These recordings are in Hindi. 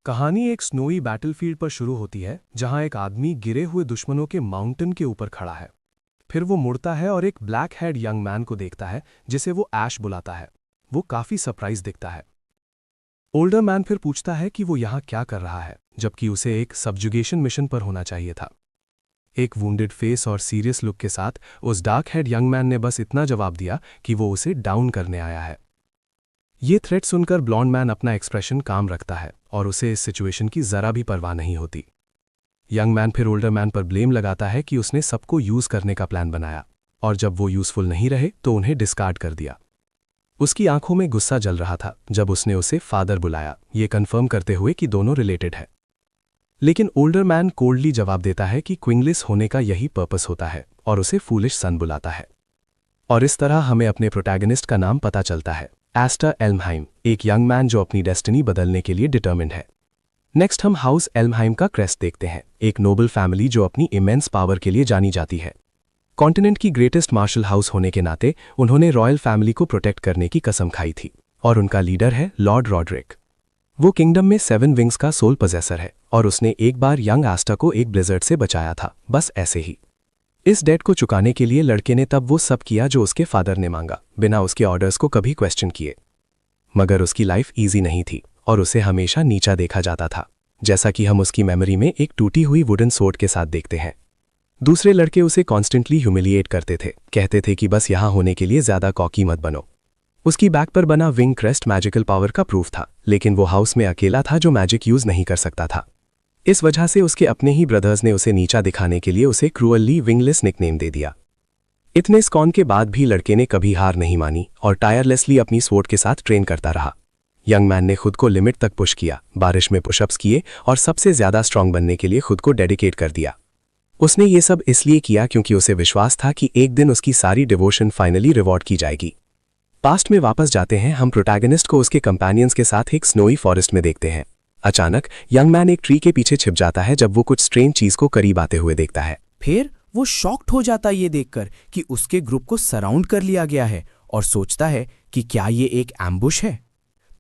कहानी एक स्नोई बैटलफील्ड पर शुरू होती है जहां एक आदमी गिरे हुए दुश्मनों के माउंटेन के ऊपर खड़ा है। फिर वो मुड़ता है और एक ब्लैक हेड यंग मैन को देखता है जिसे वो ऐश बुलाता है। वो काफी सरप्राइज दिखता है। ओल्डर मैन फिर पूछता है कि वो यहाँ क्या कर रहा है, जबकि उसे एक सबजुगेशन मिशन पर होना चाहिए था। एक वुंडेड फेस और सीरियस लुक के साथ उस डार्क हेड यंग मैन ने बस इतना जवाब दिया कि वो उसे डाउन करने आया है। ये थ्रेट सुनकर ब्लॉन्ड मैन अपना एक्सप्रेशन काम रखता है और उसे इस सिचुएशन की जरा भी परवाह नहीं होती। यंग मैन फिर ओल्डर मैन पर ब्लेम लगाता है कि उसने सबको यूज करने का प्लान बनाया और जब वो यूजफुल नहीं रहे तो उन्हें डिस्कार्ड कर दिया। उसकी आंखों में गुस्सा जल रहा था जब उसने उसे फादर बुलाया, ये कंफर्म करते हुए कि दोनों रिलेटेड है। लेकिन ओल्डर मैन कोल्डली जवाब देता है कि क्विंगलेस होने का यही पर्पस होता है और उसे फूलिश सन बुलाता है। और इस तरह हमें अपने प्रोटैगनिस्ट का नाम पता चलता है, एस्टर एल्महाइम, एक यंग मैन जो अपनी डेस्टिनी बदलने के लिए डिटर्मिन्ड है। नेक्स्ट हम हाउस एल्महाइम का क्रेस्ट देखते हैं, एक नोबल फैमिली जो अपनी इमेंस पावर के लिए जानी जाती है। कॉन्टिनेंट की ग्रेटेस्ट मार्शल हाउस होने के नाते उन्होंने रॉयल फैमिली को प्रोटेक्ट करने की कसम खाई थी और उनका लीडर है लॉर्ड रॉड्रिक। वो किंगडम में 7 विंग्स का सोल पोजेसर है और उसने एक बार यंग एस्टर को एक ब्लिजर्ड से बचाया था, बस ऐसे ही। इस डेट को चुकाने के लिए लड़के ने तब वो सब किया जो उसके फादर ने मांगा, बिना उसके ऑर्डर्स को कभी क्वेश्चन किए। मगर उसकी लाइफ इजी नहीं थी और उसे हमेशा नीचा देखा जाता था, जैसा कि हम उसकी मेमोरी में एक टूटी हुई वुडन सोर्ड के साथ देखते हैं। दूसरे लड़के उसे कॉन्स्टेंटली ह्यूमिलिएट करते थे, कहते थे कि बस यहां होने के लिए ज्यादा कॉकी मत बनो। उसकी बैक पर बना विंग क्रेस्ट मैजिकल पावर का प्रूफ था, लेकिन वो हाउस में अकेला था जो मैजिक यूज नहीं कर सकता था। इस वजह से उसके अपने ही ब्रदर्स ने उसे नीचा दिखाने के लिए उसे क्रूअली विंगलेस निकनेम दे दिया। इतने स्कॉन के बाद भी लड़के ने कभी हार नहीं मानी और टायरलेसली अपनी स्वॉर्ड के साथ ट्रेन करता रहा। यंग मैन ने खुद को लिमिट तक पुश किया, बारिश में पुशअप्स किए और सबसे ज्यादा स्ट्रांग बनने के लिए खुद को डेडिकेट कर दिया। उसने ये सब इसलिए किया क्योंकि उसे विश्वास था कि एक दिन उसकी सारी डिवोशन फाइनली रिवॉर्ड की जाएगी। पास्ट में वापस जाते हैं, हम प्रोटैगनिस्ट को उसके कंपेनियंस के साथ एक स्नोई फॉरेस्ट में देखते हैं। अचानक यंग मैन एक ट्री के पीछे छिप जाता है जब वो कुछ स्ट्रेंज चीज को करीब आते हुए देखता है। फिर वो शॉक्ड हो जाता ये देखकर कि उसके ग्रुप को सराउंड कर लिया गया है और सोचता है कि क्या ये एक एम्बुश है।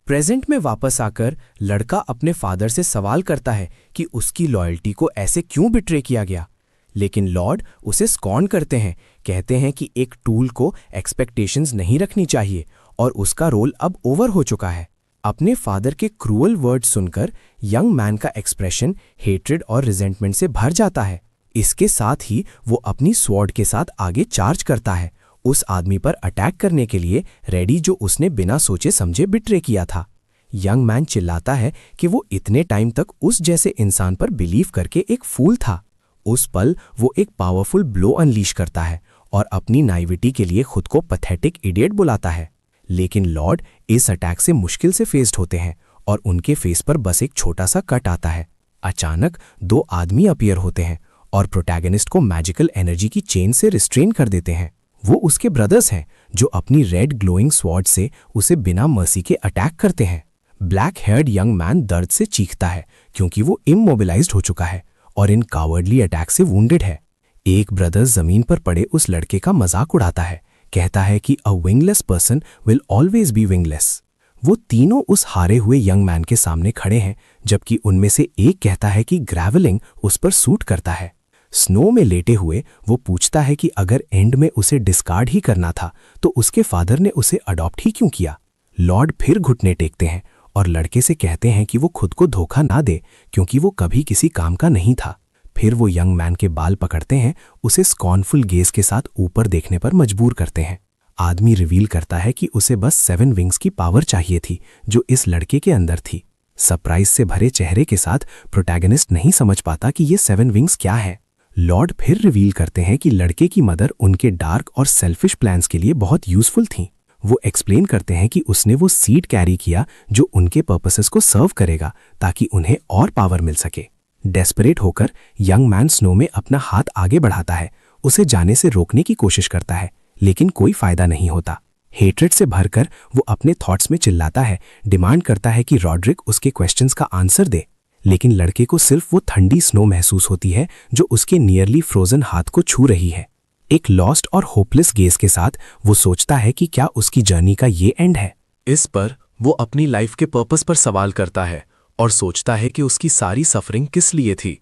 प्रेजेंट में वापस आकर लड़का अपने फादर से सवाल करता है कि उसकी लॉयल्टी को ऐसे क्यों बिट्रे किया गया, लेकिन लॉर्ड उसे स्कॉन करते हैं, कहते हैं कि एक टूल को एक्सपेक्टेशंस नहीं रखनी चाहिए और उसका रोल अब ओवर हो चुका है। अपने फादर के क्रूअल वर्ड सुनकर यंग मैन का एक्सप्रेशन हेट्रेड और रिजेंटमेंट से भर जाता है। इसके साथ ही वो अपनी स्वॉर्ड के साथ आगे चार्ज करता है, उस आदमी पर अटैक करने के लिए रेडी जो उसने बिना सोचे समझे बिट्रे किया था। यंग मैन चिल्लाता है कि वो इतने टाइम तक उस जैसे इंसान पर बिलीव करके एक फूल था। उस पल वो एक पावरफुल ब्लो अनलीश करता है और अपनी नाइविटी के लिए खुद को पैथेटिक इडियट बुलाता है। लेकिन लॉर्ड इस अटैक से मुश्किल से फेस्ड होते हैं और उनके फेस पर बस एक छोटा सा कट आता है। अचानक 2 आदमी अपीयर होते हैं और प्रोटैगनिस्ट को मैजिकल एनर्जी की चेन से रिस्ट्रेन कर देते हैं। वो उसके ब्रदर्स हैं जो अपनी रेड ग्लोइंग स्वॉर्ड से उसे बिना मर्सी के अटैक करते हैं। ब्लैक हेयर्ड यंग मैन दर्द से चीखता है क्योंकि वो इमोबिलाइज्ड हो चुका है और इन कावर्डली अटैक से वुंडेड है। एक ब्रदर जमीन पर पड़े उस लड़के का मजाक उड़ाता है, कहता है कि a wingless person will always be wingless. वो तीनों उस हारे हुए यंग मैन के सामने खड़े हैं, जबकि उनमें से एक कहता है कि ग्रेवलिंग उस पर सूट करता है। स्नो में लेटे हुए वो पूछता है कि अगर एंड में उसे डिस्कार्ड ही करना था तो उसके फादर ने उसे अडॉप्ट ही क्यों किया। लॉर्ड फिर घुटने टेकते हैं और लड़के से कहते हैं कि वो खुद को धोखा ना दे क्योंकि वो कभी किसी काम का नहीं था। फिर वो यंग मैन के बाल पकड़ते हैं, उसे स्कॉर्नफुल गेज के साथ ऊपर देखने पर मजबूर करते हैं। आदमी रिवील करता है कि उसे बस 7 विंग्स की पावर चाहिए थी जो इस लड़के के अंदर थी। सरप्राइज से भरे चेहरे के साथ प्रोटैगनिस्ट नहीं समझ पाता कि ये 7 विंग्स क्या है। लॉर्ड फिर रिवील करते हैं कि लड़के की मदर उनके डार्क और सेल्फिश प्लान्स के लिए बहुत यूजफुल थी। वो एक्सप्लेन करते हैं कि उसने वो सीड कैरी किया जो उनके पर्पसेस को सर्व करेगा ताकि उन्हें और पावर मिल सके। डेस्परेट होकर यंग मैन स्नो में अपना हाथ आगे बढ़ाता है, उसे जाने से रोकने की कोशिश करता है, लेकिन कोई फायदा नहीं होता। हेट्रेड से भरकर वो अपने थॉट्स में चिल्लाता है, डिमांड करता है कि रॉड्रिक उसके क्वेश्चंस का आंसर दे, लेकिन लड़के को सिर्फ वो ठंडी स्नो महसूस होती है जो उसके नियरली फ्रोजन हाथ को छू रही है। एक लॉस्ट और होपलेस गेज के साथ वो सोचता है कि क्या उसकी जर्नी का ये एंड है। इस पर वो अपनी लाइफ के पर्पस पर सवाल करता है और सोचता है कि उसकी सारी सफरिंग किस लिए थी।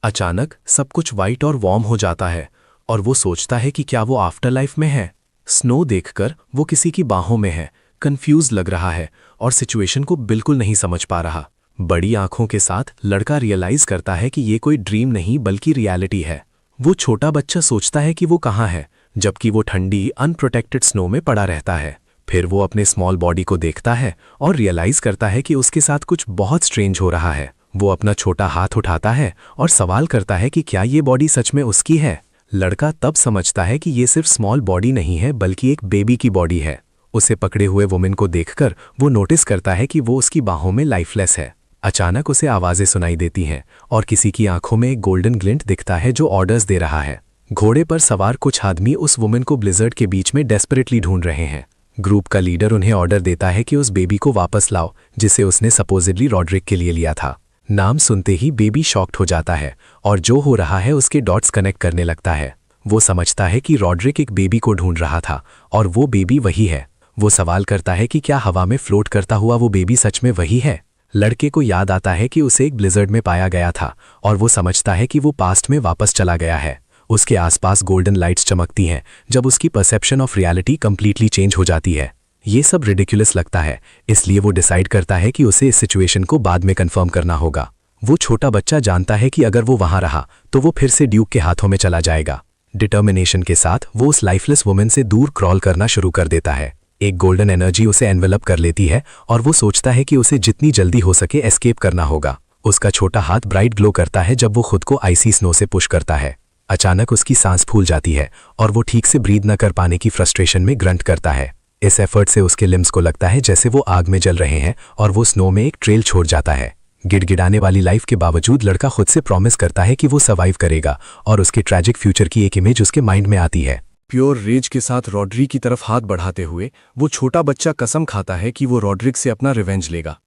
अचानक सब कुछ वाइट और वार्म हो जाता है और वो सोचता है कि क्या वो आफ्टर लाइफ में है। स्नो देखकर वो किसी की बाहों में है, कंफ्यूज लग रहा है और सिचुएशन को बिल्कुल नहीं समझ पा रहा। बड़ी आंखों के साथ लड़का रियलाइज करता है कि ये कोई ड्रीम नहीं बल्कि रियलिटी है। वो छोटा बच्चा सोचता है कि वो कहाँ है, जबकि वो ठंडी अनप्रोटेक्टेड स्नो में पड़ा रहता है। फिर वो अपने स्मॉल बॉडी को देखता है और रियलाइज करता है कि उसके साथ कुछ बहुत स्ट्रेंज हो रहा है। वो अपना छोटा हाथ उठाता है और सवाल करता है कि क्या ये बॉडी सच में उसकी है। लड़का तब समझता है कि ये सिर्फ स्मॉल बॉडी नहीं है बल्कि एक बेबी की बॉडी है। उसे पकड़े हुए वुमेन को देखकर वो नोटिस करता है कि वो उसकी बाहों में लाइफलेस है। अचानक उसे आवाजें सुनाई देती हैं और किसी की आंखों में एक गोल्डन ग्लिंट दिखता है जो ऑर्डर्स दे रहा है। घोड़े पर सवार कुछ आदमी उस वुमेन को ब्लिजर्ड के बीच में डेस्परेटली ढूंढ रहे हैं। ग्रुप का लीडर उन्हें ऑर्डर देता है कि उस बेबी को वापस लाओ जिसे उसने सपोजिडली रॉड्रिक के लिए लिया था। नाम सुनते ही बेबी शॉक्ड हो जाता है और जो हो रहा है उसके डॉट्स कनेक्ट करने लगता है। वो समझता है कि रॉड्रिक एक बेबी को ढूंढ रहा था और वो बेबी वही है। वो सवाल करता है कि क्या हवा में फ्लोट करता हुआ वो बेबी सच में वही है। लड़के को याद आता है कि उसे एक ब्लिजर्ड में पाया गया था और वो समझता है कि वो पास्ट में वापस चला गया है। उसके आसपास गोल्डन लाइट्स चमकती हैं जब उसकी perception of reality completely change हो जाती है। ये सब रिडिकुलस लगता है, इसलिए वो डिसाइड करता है कि उसे इस सिचुएशन को बाद में कंफर्म करना होगा। वो छोटा बच्चा जानता है कि अगर वो वहां रहा तो वो फिर से ड्यूक के हाथों में चला जाएगा। डिटर्मिनेशन के साथ वो उस लाइफलेस वुमेन से दूर क्रॉल करना शुरू कर देता है। एक गोल्डन एनर्जी उसे एनवेलप कर लेती है और वो सोचता है कि उसे जितनी जल्दी हो सके एस्केप करना होगा। उसका छोटा हाथ ब्राइट ग्लो करता है जब वो खुद को आइसी स्नो से पुश करता है। अचानक उसकी सांस फूल जाती है और वो ठीक से ब्रीद न कर पाने की फ्रस्ट्रेशन में ग्रंट करता है। इस एफर्ट से उसके लिम्स को लगता है जैसे वो आग में जल रहे हैं और वो स्नो में एक ट्रेल छोड़ जाता है। गिड़गिड़ाने वाली लाइफ के बावजूद लड़का खुद से प्रॉमिस करता है कि वो सर्वाइव करेगा और उसके ट्रैजिक फ्यूचर की एक इमेज उसके माइंड में आती है। प्योर रेज के साथ रॉड्रिक की तरफ हाथ बढ़ाते हुए वो छोटा बच्चा कसम खाता है कि वो रॉड्रिक से अपना रिवेंज लेगा।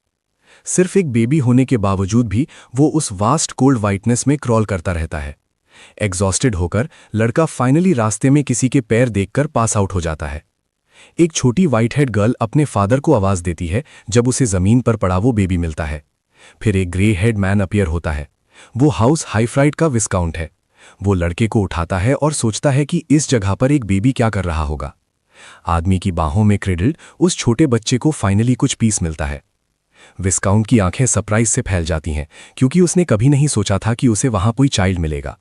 सिर्फ एक बेबी होने के बावजूद भी वो उस वास्ट कोल्ड वाइटनेस में क्रॉल करता रहता है। एग्जॉस्टेड होकर लड़का फाइनली रास्ते में किसी के पैर देखकर पास आउट हो जाता है। एक छोटी व्हाइट हेड गर्ल अपने फादर को आवाज देती है जब उसे जमीन पर पड़ा वो बेबी मिलता है। फिर एक ग्रे हेड मैन अपीयर होता है। वो हाउस हाईफ्राइड का विस्काउंट है। वो लड़के को उठाता है और सोचता है कि इस जगह पर एक बेबी क्या कर रहा होगा। आदमी की बाहों में क्रेडल्ड उस छोटे बच्चे को फाइनली कुछ पीस मिलता है। विस्काउंट की आंखें सरप्राइज से फैल जाती हैं क्योंकि उसने कभी नहीं सोचा था कि उसे वहां कोई चाइल्ड मिलेगा।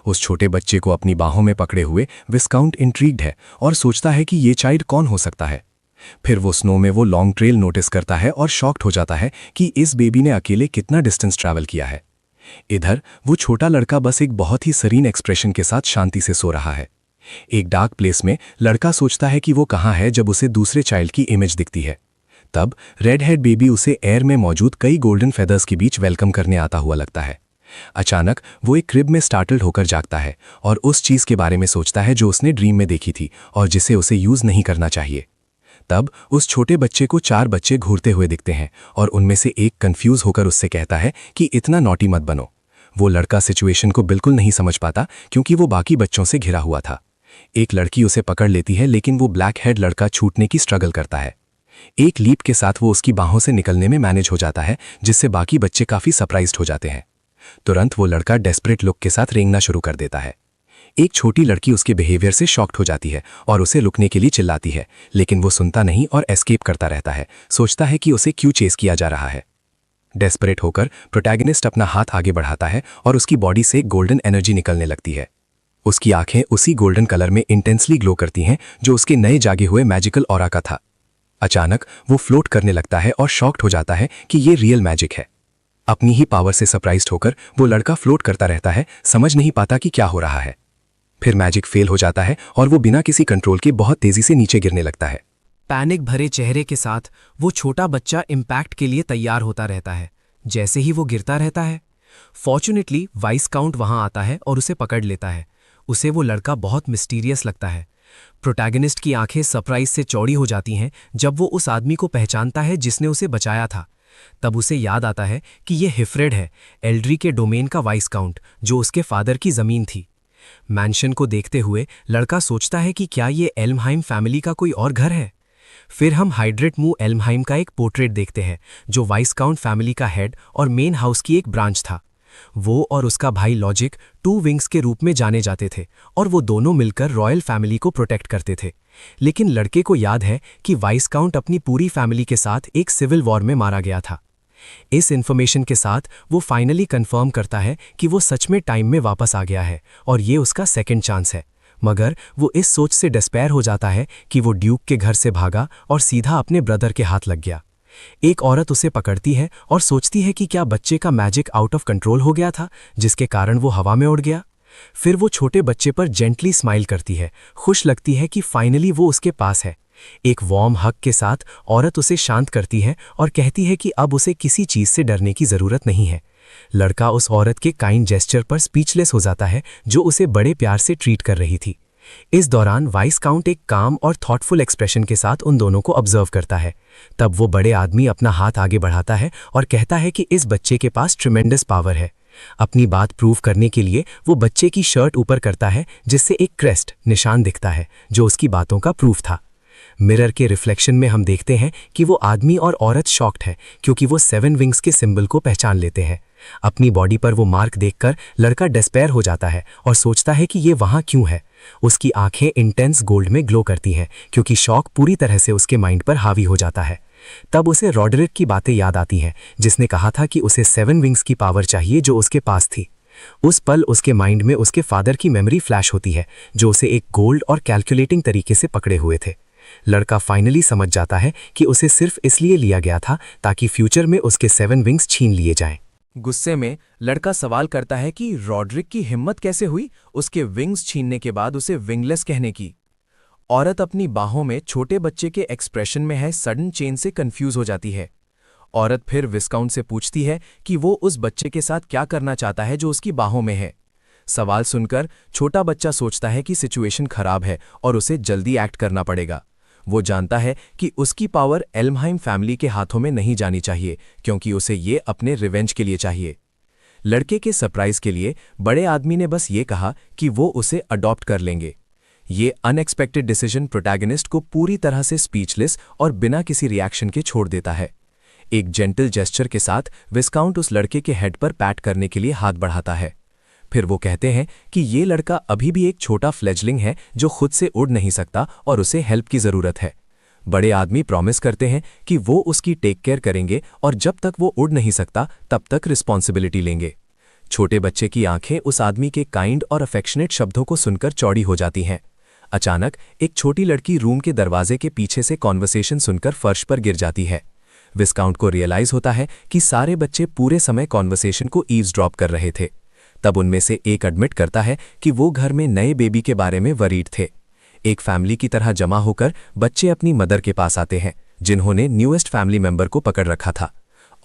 उस छोटे बच्चे को अपनी बाहों में पकड़े हुए विस्काउंट इंट्रीग्ड है और सोचता है कि ये चाइल्ड कौन हो सकता है। फिर वो स्नो में वो लॉन्ग ट्रेल नोटिस करता है और शॉक्ड हो जाता है कि इस बेबी ने अकेले कितना डिस्टेंस ट्रैवल किया है। इधर वो छोटा लड़का बस एक बहुत ही सरीन एक्सप्रेशन के साथ शांति से सो रहा है। एक डार्क प्लेस में लड़का सोचता है कि वो कहाँ है जब उसे दूसरे चाइल्ड की इमेज दिखती है। तब रेड हेड बेबी उसे एयर में मौजूद कई गोल्डन फेदर्स के बीच वेलकम करने आता हुआ लगता है। अचानक वो एक क्रिब में स्टार्टल्ड होकर जागता है और उस चीज के बारे में सोचता है जो उसने ड्रीम में देखी थी और जिसे उसे यूज नहीं करना चाहिए। तब उस छोटे बच्चे को 4 बच्चे घूरते हुए दिखते हैं और उनमें से एक कंफ्यूज होकर उससे कहता है कि इतना नॉटी मत बनो। वो लड़का सिचुएशन को बिल्कुल नहीं समझ पाता क्योंकि वो बाकी बच्चों से घिरा हुआ था। एक लड़की उसे पकड़ लेती है लेकिन वो ब्लैक हेड लड़का छूटने की स्ट्रगल करता है। एक लीप के साथ वो उसकी बाहों से निकलने में मैनेज हो जाता है जिससे बाकी बच्चे काफी सरप्राइज्ड हो जाते हैं। तुरंत वो लड़का डेस्परेट लुक के साथ रेंगना शुरू कर देता है। एक छोटी लड़की उसके बिहेवियर से शॉक्ड हो जाती है और उसे रुकने के लिए चिल्लाती है, लेकिन वो सुनता नहीं और एस्केप करता रहता है, सोचता है कि उसे क्यों चेस किया जा रहा है। डेस्परेट होकर प्रोटैगनिस्ट अपना हाथ आगे बढ़ाता है और उसकी बॉडी से गोल्डन एनर्जी निकलने लगती है। उसकी आंखें उसी गोल्डन कलर में इंटेंसली ग्लो करती हैं जो उसके नए जागे हुए मैजिकल ऑरा का था। अचानक वो फ्लोट करने लगता है और शॉक्ड हो जाता है कि ये रियल मैजिक है। अपनी ही पावर से सरप्राइज्ड होकर वो लड़का फ्लोट करता रहता है, समझ नहीं पाता कि क्या हो रहा है। फिर मैजिक फेल हो जाता है और वो बिना किसी कंट्रोल के बहुत तेजी से नीचे गिरने लगता है। पैनिक भरे चेहरे के साथ वो छोटा बच्चा इम्पैक्ट के लिए तैयार होता रहता है। जैसे ही वो गिरता रहता है, फॉर्चुनेटली वाइस काउंट वहां आता है और उसे पकड़ लेता है। उसे वो लड़का बहुत मिस्टीरियस लगता है। प्रोटैगनिस्ट की आंखें सरप्राइज से चौड़ी हो जाती हैं जब वो उस आदमी को पहचानता है जिसने उसे बचाया था। तब उसे याद आता है कि ये हिफ्रेड है, एल्ड्री के डोमेन का वाइस काउंट, जो उसके फादर की जमीन थी। मैंशन को देखते हुए लड़का सोचता है कि क्या ये एल्महाइम फैमिली का कोई और घर है। फिर हम हाइड्रेट मू एल्महाइम का एक पोर्ट्रेट देखते हैं, जो वाइसकाउंट फैमिली का हेड और मेन हाउस की एक ब्रांच था। वो और उसका भाई लॉजिक 2 विंग्स के रूप में जाने जाते थे और वो दोनों मिलकर रॉयल फैमिली को प्रोटेक्ट करते थे। लेकिन लड़के को याद है कि वाइसकाउंट अपनी पूरी फैमिली के साथ एक सिविल वॉर में मारा गया था। इस इन्फॉर्मेशन के साथ वो फाइनली कंफर्म करता है कि वो सच में टाइम में वापस आ गया है और ये उसका सेकंड चांस है। मगर वो इस सोच से डिस्पेयर हो जाता है कि वो ड्यूक के घर से भागा और सीधा अपने ब्रदर के हाथ लग गया। एक औरत उसे पकड़ती है और सोचती है कि क्या बच्चे का मैजिक आउट ऑफ कंट्रोल हो गया था, जिसके कारण वो हवा में उड़ गया। फिर वो छोटे बच्चे पर जेंटली स्माइल करती है, खुश लगती है कि फाइनली वो उसके पास है। एक वार्म हग के साथ औरत उसे शांत करती है और कहती है कि अब उसे किसी चीज से डरने की जरूरत नहीं है। लड़का उस औरत के काइंड जेस्चर पर स्पीचलेस हो जाता है, जो उसे बड़े प्यार से ट्रीट कर रही थी। इस दौरान वाइसकाउंट एक काम और थॉटफुल एक्सप्रेशन के साथ उन दोनों को ऑब्जर्व करता है। तब वो बड़े आदमी अपना हाथ आगे बढ़ाता है और कहता है कि इस बच्चे के पास ट्रिमेंडस पावर है। अपनी बात प्रूव करने के लिए वो बच्चे की शर्ट ऊपर करता है, जिससे एक क्रेस्ट निशान दिखता है, जो उसकी बातों का प्रूफ था। मिरर के रिफ्लेक्शन में हम देखते हैं कि वो आदमी और औरत शॉक्ड है, क्योंकि वो 7 विंग्स के सिंबल को पहचान लेते हैं। अपनी बॉडी पर वो मार्क देखकर लड़का डिस्पेयर हो जाता है और सोचता है कि ये वहाँ क्यों है। उसकी आंखें इंटेंस गोल्ड में ग्लो करती हैं, क्योंकि शॉक पूरी तरह से उसके माइंड पर हावी हो जाता है। तब उसे रॉडरिक की बातें याद आती हैं, जिसने कहा था कि उसे 7 विंग्स की पावर चाहिए जो उसके पास थी। उस पल उसके माइंड में उसके फादर की मेमोरी फ्लैश होती है, जो उसे एक गोल्ड और कैलकुलेटिंग तरीके से पकड़े हुए थे। लड़का फाइनली समझ जाता है कि उसे सिर्फ इसलिए लिया गया था ताकि फ्यूचर में उसके 7 विंग्स छीन लिए जाएं। गुस्से में लड़का सवाल करता है कि रॉड्रिक की हिम्मत कैसे हुई उसके विंग्स छीनने के बाद उसे विंगलेस कहने की। औरत अपनी बाहों में छोटे बच्चे के एक्सप्रेशन में है सडन चेंज से कंफ्यूज हो जाती है। औरत फिर विस्काउंट से पूछती है कि वो उस बच्चे के साथ क्या करना चाहता है जो उसकी बाहों में है। सवाल सुनकर छोटा बच्चा सोचता है कि सिचुएशन खराब है और उसे जल्दी एक्ट करना पड़ेगा। वो जानता है कि उसकी पावर एल्महाइम फैमिली के हाथों में नहीं जानी चाहिए, क्योंकि उसे ये अपने रिवेंज के लिए चाहिए। लड़के के सरप्राइज के लिए बड़े आदमी ने बस ये कहा कि वो उसे अडॉप्ट कर लेंगे। ये अनएक्सपेक्टेड डिसीजन प्रोटैगनिस्ट को पूरी तरह से स्पीचलेस और बिना किसी रिएक्शन के छोड़ देता है। एक जेंटल जेस्चर के साथ विस्काउंट उस लड़के के हेड पर पैट करने के लिए हाथ बढ़ाता है। फिर वो कहते हैं कि ये लड़का अभी भी एक छोटा फ्लेजलिंग है जो खुद से उड़ नहीं सकता और उसे हेल्प की ज़रूरत है। बड़े आदमी प्रॉमिस करते हैं कि वो उसकी टेक केयर करेंगे और जब तक वो उड़ नहीं सकता तब तक रिस्पॉन्सिबिलिटी लेंगे। छोटे बच्चे की आंखें उस आदमी के काइंड और अफेक्शनेट शब्दों को सुनकर चौड़ी हो जाती हैं। अचानक एक छोटी लड़की रूम के दरवाजे के पीछे से कॉन्वर्सेशन सुनकर फर्श पर गिर जाती है। विस्काउंट को रियलाइज होता है कि सारे बच्चे पूरे समय कॉन्वर्सेशन को ईव्सड्रॉप कर रहे थे। तब उनमें से एक एडमिट करता है कि वो घर में नए बेबी के बारे में वरीड थे। एक फैमिली की तरह जमा होकर बच्चे अपनी मदर के पास आते हैं, जिन्होंने न्यूएस्ट फैमिली मेंबर को पकड़ रखा था।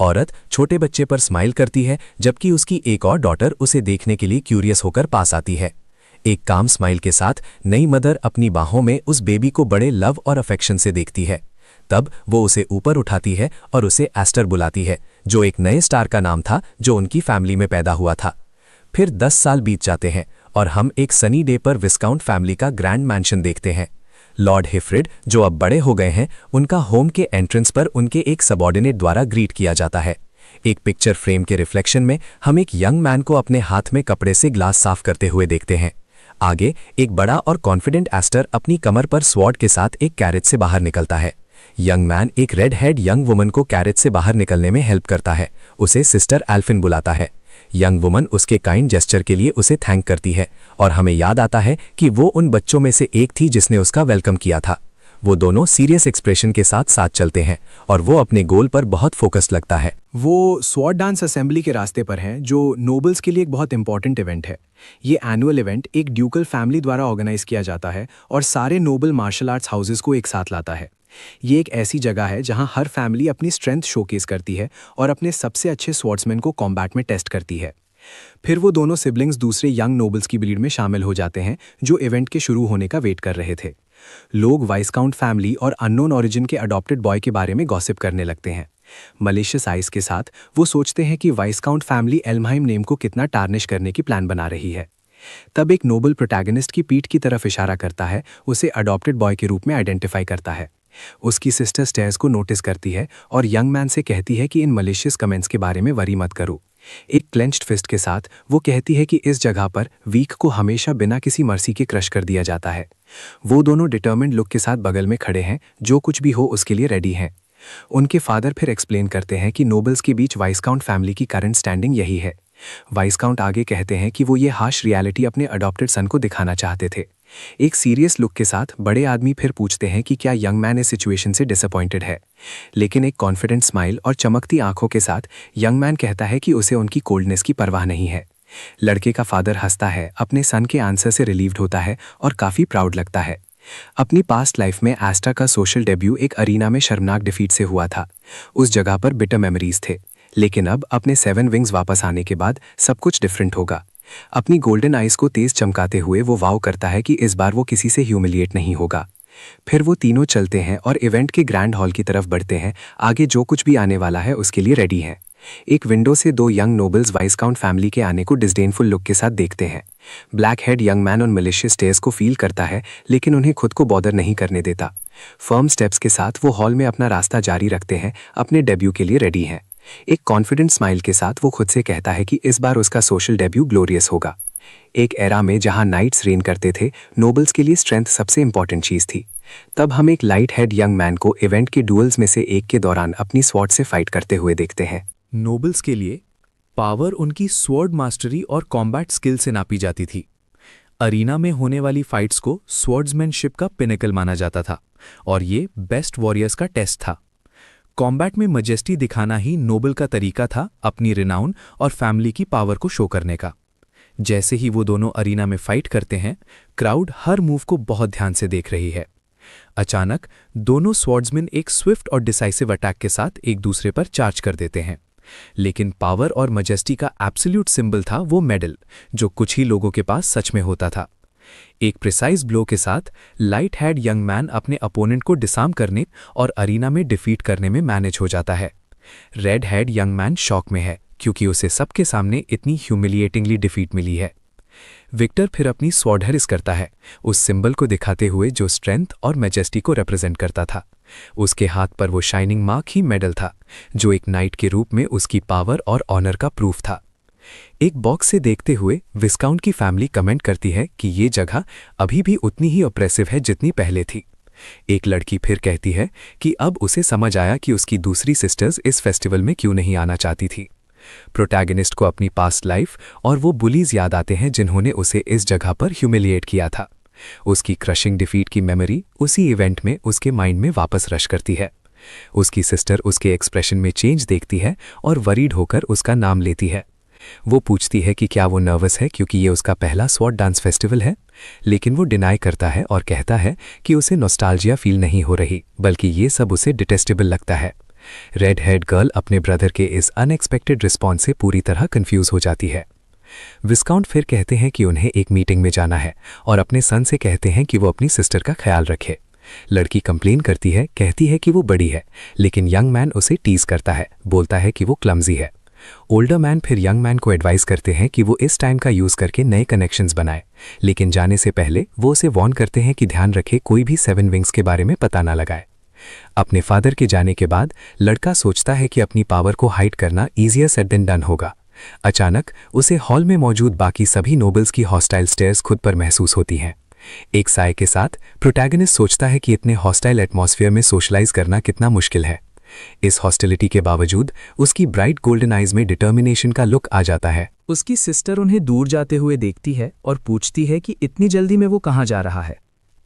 औरत छोटे बच्चे पर स्माइल करती है, जबकि उसकी एक और डॉटर उसे देखने के लिए क्यूरियस होकर पास आती है। एक काम स्माइल के साथ नई मदर अपनी बाहों में उस बेबी को बड़े लव और अफेक्शन से देखती है। तब वो उसे ऊपर उठाती है और उसे एस्टर बुलाती है, जो एक नए स्टार का नाम था जो उनकी फैमिली में पैदा हुआ था। फिर 10 साल बीत जाते हैं और हम एक सनी डे पर विस्काउंट फैमिली का ग्रैंड मैंशन देखते हैं। लॉर्ड हिफ्रिड, जो अब बड़े हो गए हैं, उनका होम के एंट्रेंस पर उनके एक सबॉर्डिनेट द्वारा ग्रीट किया जाता है। एक पिक्चर फ्रेम के रिफ्लेक्शन में हम एक यंग मैन को अपने हाथ में कपड़े से ग्लास साफ करते हुए देखते हैं। आगे एक बड़ा और कॉन्फिडेंट एस्टर अपनी कमर पर स्वॉर्ड के साथ एक कैरेज से बाहर निकलता है। यंग मैन एक रेड हेड यंग वुमन को कैरेज से बाहर निकलने में हेल्प करता है, उसे सिस्टर एल्फिन बुलाता है। यंग वुमन उसके काइंड जेस्चर के लिए उसे थैंक करती है और हमें याद आता है कि वो उन बच्चों में से एक थी जिसने उसका वेलकम किया था। वो दोनों सीरियस एक्सप्रेशन के साथ साथ चलते हैं और वो अपने गोल पर बहुत फोकस्ड लगता है। वो स्वॉर्ड डांस असेंबली के रास्ते पर हैं, जो नोबल्स के लिए एक बहुत इंपॉर्टेंट इवेंट है। ये एनुअल इवेंट एक ड्यूकल फैमिली द्वारा ऑर्गेनाइज किया जाता है और सारे नोबल मार्शल आर्ट्स हाउसेस को एक साथ लाता है। ये एक ऐसी जगह है जहां हर फैमिली अपनी स्ट्रेंथ शोकेस करती है और अपने सबसे अच्छे स्वॉर्ड्समैन को कॉम्बैट में टेस्ट करती है। फिर वो दोनों सिबलिंग्स दूसरे यंग नोबल्स की ब्रीड में शामिल हो जाते हैं, जो इवेंट के शुरू होने का वेट कर रहे थे। लोग वाइसकाउंट फैमिली और अननोन ओरिजिन के अडॉप्टेड बॉय के बारे में गॉसिप करने लगते हैं। मलिशियस आइज के साथ वो सोचते हैं कि वाइसकाउंट फैमिली एल्महाइम नेम को कितना टार्निश करने की प्लान बना रही है। तब एक नोबल प्रोटैगनिस्ट की पीठ की तरफ इशारा करता है, उसे अडॉप्टेड बॉय के रूप में आइडेंटिफाई करता है। उसकी सिस्टर स्टेयर्स को नोटिस करती है और यंग मैन से कहती है कि इन मलिशियस कमेंट्स के बारे में वरी मत करो। एक क्लेंच्ड फिस्ट के साथ वो कहती है कि इस जगह पर वीक को हमेशा बिना किसी मर्सी के क्रश कर दिया जाता है। वो दोनों डिटर्मिन्ड लुक के साथ बगल में खड़े हैं, जो कुछ भी हो उसके लिए रेडी हैं। उनके फादर फिर एक्सप्लेन करते हैं कि नोबल्स के बीच वाइसकाउंट फैमिली की करंट स्टैंडिंग यही है। वाइसकाउंट आगे कहते हैं कि वो ये हार्श रियलिटी अपने अडॉप्टेड सन को दिखाना चाहते थे। एक सीरियस लुक के साथ बड़े आदमी फिर पूछते हैं कि क्या यंग मैन इस सिचुएशन से डिसअपॉइंटेड है, लेकिन एक कॉन्फिडेंट स्माइल और चमकती आंखों के साथ यंग मैन कहता है कि उसे उनकी कोल्डनेस की परवाह नहीं है। लड़के का फादर हंसता है, अपने सन के आंसर से रिलीव्ड होता है और काफ़ी प्राउड लगता है। अपनी पास्ट लाइफ में एस्टा का सोशल डेब्यू एक अरीना में शर्मनाक डिफीट से हुआ था। उस जगह पर बिटर मेमोरीज थे, लेकिन अब अपने 7 विंग्स वापस आने के बाद सब कुछ डिफरेंट होगा। अपनी गोल्डन आइज को तेज चमकाते हुए वो वाव करता है कि इस बार वो किसी से ह्यूमिलिएट नहीं होगा। फिर वो तीनों चलते हैं और इवेंट के ग्रैंड हॉल की तरफ बढ़ते हैं। आगे जो कुछ भी आने वाला है उसके लिए रेडी हैं। एक विंडो से 2 यंग नोबल्स वाइसकाउंट फैमिली के आने को डिस्डेनफुल लुक के साथ देखते हैं। ब्लैक हेड यंग मैन उन मलिशियस स्टेयर्स को फील करता है, लेकिन उन्हें खुद को बॉदर नहीं करने देता। फर्म स्टेप्स के साथ वो हॉल में अपना रास्ता जारी रखते हैं, अपने डेब्यू के लिए रेडी हैं। एक कॉन्फिडेंट स्माइल के साथ वो खुद से कहता है कि इस बार उसका सोशल डेब्यू ग्लोरियस होगा। एक एरा में जहां नाइट्स रेन करते थे, नोबल्स के लिए स्ट्रेंथ सबसे इंपॉर्टेंट चीज थी। तब हम एक लाइट हेड यंग मैन को इवेंट के डुअल्स में से एक के दौरान अपनी स्वॉर्ड से फाइट करते हुए देखते हैं। नोबल्स के लिए पावर उनकी स्वॉर्ड मास्टरी और कॉम्बैट स्किल से नापी जाती थी। अरीना में होने वाली फाइट्स को स्वॉर्ड्समैनशिप का पिनेकल माना जाता था और ये बेस्ट वॉरियर्स का टेस्ट था। कॉम्बैट में मजेस्टी दिखाना ही नोबल का तरीका था अपनी रिनाउन और फैमिली की पावर को शो करने का। जैसे ही वो दोनों अरीना में फाइट करते हैं, क्राउड हर मूव को बहुत ध्यान से देख रही है। अचानक दोनों स्वॉर्ड्समैन एक स्विफ्ट और डिसाइसिव अटैक के साथ एक दूसरे पर चार्ज कर देते हैं, लेकिन पावर और मजेस्टी का एब्सोल्यूट सिंबल था वो मेडल, जो कुछ ही लोगों के पास सच में होता था। एक प्रिसाइज ब्लो के साथ लाइट हेड यंग मैन अपने अपोनेंट को डिसार्म करने और अरीना में डिफीट करने में मैनेज हो जाता है। Red head young man shock में है, क्योंकि उसे सबके सामने इतनी ह्यूमिलिएटिंगली डिफीट मिली है। विक्टर फिर अपनी स्वॉर्ड हरिस करता है, उस सिंबल को दिखाते हुए जो स्ट्रेंथ और मैजेस्टी को रिप्रेजेंट करता था। उसके हाथ पर वो शाइनिंग मार्क ही मेडल था, जो एक नाइट के रूप में उसकी पावर और ऑनर का प्रूफ था। एक बॉक्स से देखते हुए विस्काउंट की फैमिली कमेंट करती है कि ये जगह अभी भी उतनी ही ऑप्रेसिव है जितनी पहले थी। एक लड़की फिर कहती है कि अब उसे समझ आया कि उसकी दूसरी सिस्टर्स इस फेस्टिवल में क्यों नहीं आना चाहती थी। प्रोटैगनिस्ट को अपनी पास्ट लाइफ और वो बुलीज याद आते हैं जिन्होंने उसे इस जगह पर ह्यूमिलिएट किया था। उसकी क्रशिंग डिफीट की मेमोरी उसी इवेंट में उसके माइंड में वापस रश करती है। उसकी सिस्टर उसके एक्सप्रेशन में चेंज देखती है और वरीड होकर उसका नाम लेती है। वो पूछती है कि क्या वो नर्वस है क्योंकि ये उसका पहला स्वॉर्ड डांस फेस्टिवल है, लेकिन वो डिनाई करता है और कहता है कि उसे नॉस्टैल्जिया फील नहीं हो रही, बल्कि ये सब उसे डिटेस्टेबल लगता है। रेड हेड गर्ल अपने ब्रदर के इस अनएक्सपेक्टेड रिस्पॉन्स से पूरी तरह कंफ्यूज हो जाती है। विस्काउंट फिर कहते हैं कि उन्हें एक मीटिंग में जाना है और अपने सन से कहते हैं कि वो अपनी सिस्टर का ख्याल रखे। लड़की कंप्लेन करती है, कहती है कि वो बड़ी है, लेकिन यंग मैन उसे टीज करता है, बोलता है कि वो क्लमजी है। ओल्डर मैन फिर यंग मैन को एडवाइस करते हैं कि वो इस टाइम का यूज करके नए कनेक्शंस बनाए, लेकिन जाने से पहले वो उसे वॉर्न करते हैं कि ध्यान रखे कोई भी 7 विंग्स के बारे में पता ना लगाए। अपने फादर के जाने के बाद लड़का सोचता है कि अपनी पावर को हाइड करना ईजियर सेड देन डन होगा। अचानक उसे हॉल में मौजूद बाकी सभी नोबल्स की हॉस्टाइल स्टेयर्स खुद पर महसूस होती हैं। एक साय के साथ प्रोटैगनिस्ट सोचता है कि इतने हॉस्टाइल एटमॉस्फेयर में सोशलाइज करना कितना मुश्किल है। इस हॉस्टिलिटी के बावजूद उसकी ब्राइट गोल्डन आइज में डिटर्मिनेशन का लुक आ जाता है। उसकी सिस्टर उन्हें दूर जाते हुए देखती है और पूछती है कि इतनी जल्दी में वो कहाँ जा रहा है।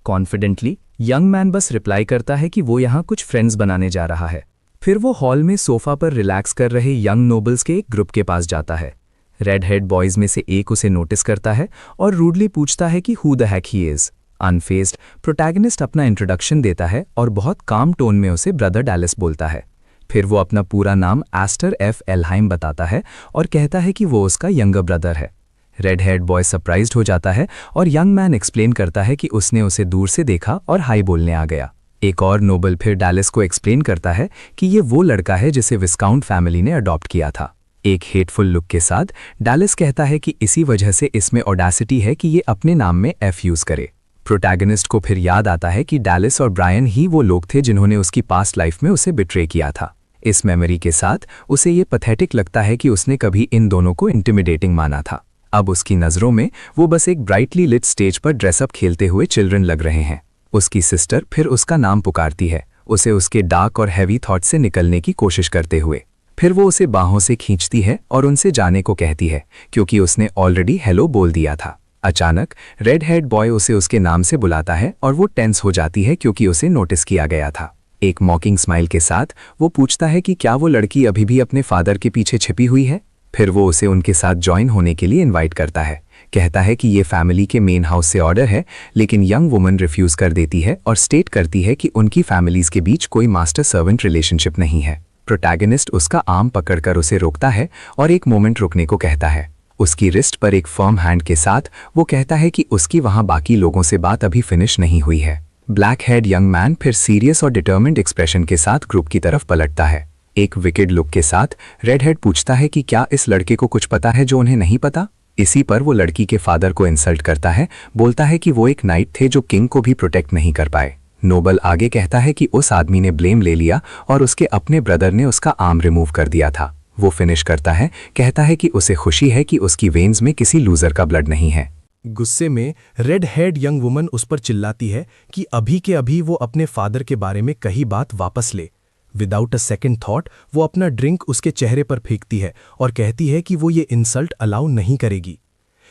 कॉन्फिडेंटली यंग मैन बस रिप्लाई करता है कि वो यहाँ कुछ फ्रेंड्स बनाने जा रहा है। फिर वो हॉल में सोफा पर रिलैक्स कर रहे यंग नोबल्स के एक ग्रुप के पास जाता है। रेड हेड बॉयज में से एक उसे नोटिस करता है और रूडली पूछता है कि who the heck he is. Unfazed protagonist अपना इंट्रोडक्शन देता है और बहुत काम टोन में उसे ब्रदर डैलिस बोलता है। फिर वो अपना पूरा नाम एस्टर एफ एल्हाइम बताता है और कहता है कि वो उसका यंगर ब्रदर है। रेड हेड बॉय सरप्राइज्ड हो जाता है और यंग मैन एक्सप्लेन करता है कि उसने उसे दूर से देखा और हाई बोलने आ गया। एक और नोबल फिर डैलिस को एक्सप्लेन करता है कि ये वो लड़का है जिसे विस्काउंट फैमिली ने अडॉप्ट किया था। एक हेटफुल लुक के साथ डैलिस कहता है कि इसी वजह से इसमें ऑडेसिटी है कि ये अपने नाम में एफ यूज करे। प्रोटैगनिस्ट को फिर याद आता है कि डैलिस और ब्रायन ही वो लोग थे जिन्होंने उसकी पास्ट लाइफ में उसे बिट्रे किया था। इस मेमोरी के साथ उसे ये पैथेटिक लगता है कि उसने कभी इन दोनों को इंटिमिडेटिंग माना था। अब उसकी नज़रों में वो बस एक ब्राइटली लिट स्टेज पर ड्रेसअप खेलते हुए चिल्ड्रन लग रहे हैं। उसकी सिस्टर फिर उसका नाम पुकारती है, उसे उसके डार्क और हैवी थॉट से निकलने की कोशिश करते हुए। फिर वो उसे बाहों से खींचती है और उनसे जाने को कहती है, क्योंकि उसने ऑलरेडी हेलो बोल दिया था। अचानक रेड हेड बॉय उसे उसके नाम से बुलाता है और वो टेंस हो जाती है क्योंकि उसे नोटिस किया गया था। एक मॉकिंग स्माइल के साथ वो पूछता है कि क्या वो लड़की अभी भी अपने फादर के पीछे छिपी हुई है। फिर वो उसे उनके साथ ज्वाइन होने के लिए इनवाइट करता है, कहता है कि ये फैमिली के मेन हाउस से ऑर्डर है, लेकिन यंग वुमन रिफ्यूज कर देती है और स्टेट करती है कि उनकी फैमिलीज के बीच कोई मास्टर सर्वेंट रिलेशनशिप नहीं है। प्रोटैगनिस्ट उसका आर्म पकड़कर उसे रोकता है और एक मोमेंट रुकने को कहता है। उसकी रिस्ट पर एक फर्म हैंड के साथ वो कहता है कि उसकी वहां बाकी लोगों से बात अभी फिनिश नहीं हुई है। ब्लैक हेड यंग मैन फिर सीरियस और डिटर्मिन्ड एक्सप्रेशन के साथ ग्रुप की तरफ पलटता है। एक विकेड लुक के साथ रेड हेड पूछता है कि क्या इस लड़के को कुछ पता है जो उन्हें नहीं पता। इसी पर वो लड़की के फादर को इंसल्ट करता है, बोलता है कि वो एक नाइट थे जो किंग को भी प्रोटेक्ट नहीं कर पाए। नोबल आगे कहता है कि उस आदमी ने ब्लेम ले लिया और उसके अपने ब्रदर ने उसका आर्म रिमूव कर दिया था। वो फिनिश करता है, कहता है कि उसे खुशी है कि उसकी वेन्स में किसी लूजर का ब्लड नहीं है। गुस्से में रेड हेड यंग वुमन उस पर चिल्लाती है कि अभी के अभी वो अपने फादर के बारे में कही बात वापस ले। विदाउट अ सेकेंड थॉट वो अपना ड्रिंक उसके चेहरे पर फेंकती है और कहती है कि वो ये इंसल्ट अलाउ नहीं करेगी।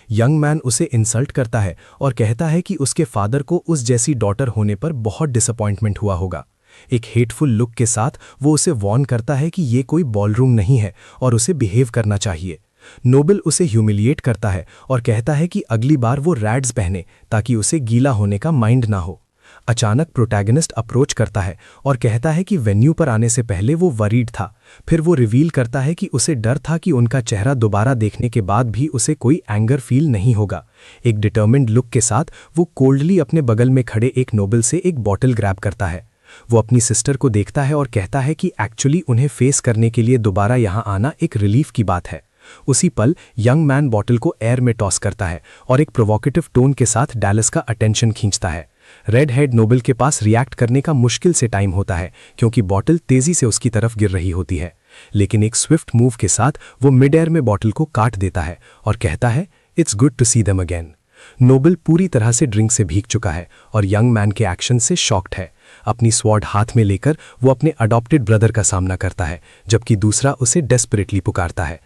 यंग मैन उसे इंसल्ट करता है और कहता है कि उसके फादर को उस जैसी डॉटर होने पर बहुत डिसअपॉइंटमेंट हुआ होगा। एक हेटफुल लुक के साथ वो उसे वॉर्न करता है कि ये कोई बॉलरूम नहीं है और उसे बिहेव करना चाहिए। नोबल उसे ह्यूमिलिएट करता है और कहता है कि अगली बार वो रैड्स पहने ताकि उसे गीला होने का माइंड ना हो। अचानक प्रोटैगनिस्ट अप्रोच करता है और कहता है कि वेन्यू पर आने से पहले वो वरीड था। फिर वो रिवील करता है कि उसे डर था कि उनका चेहरा दोबारा देखने के बाद भी उसे कोई एंगर फील नहीं होगा। एक डिटर्मिन्ड लुक के साथ वो कोल्डली अपने बगल में खड़े एक नोबल से एक बॉटल ग्रैब करता है। वो अपनी सिस्टर को देखता है और कहता है कि एक्चुअली उन्हें फेस करने के लिए दोबारा यहाँ आना एक रिलीफ की बात है। उसी पल यंग मैन बॉटल को एयर में टॉस करता है और एक प्रोवोकेटिव टोन के साथ डैलिस का अटेंशन खींचता है। रेड हेड नोबल के पास रिएक्ट करने का मुश्किल से टाइम होता है क्योंकि बॉटल तेजी से उसकी तरफ गिर रही होती है, लेकिन एक स्विफ्ट मूव के साथ वो मिड एयर में बॉटल को काट देता है और कहता है, it's good to see them again. Noble पूरी तरह से ड्रिंक से भीग चुका है और यंग मैन के एक्शन से शॉक्ड है। अपनी स्वॉर्ड हाथ में लेकर वो अपने अडॉप्टेड ब्रदर का सामना करता है, जबकि दूसरा उसे डेस्परेटली पुकारता है।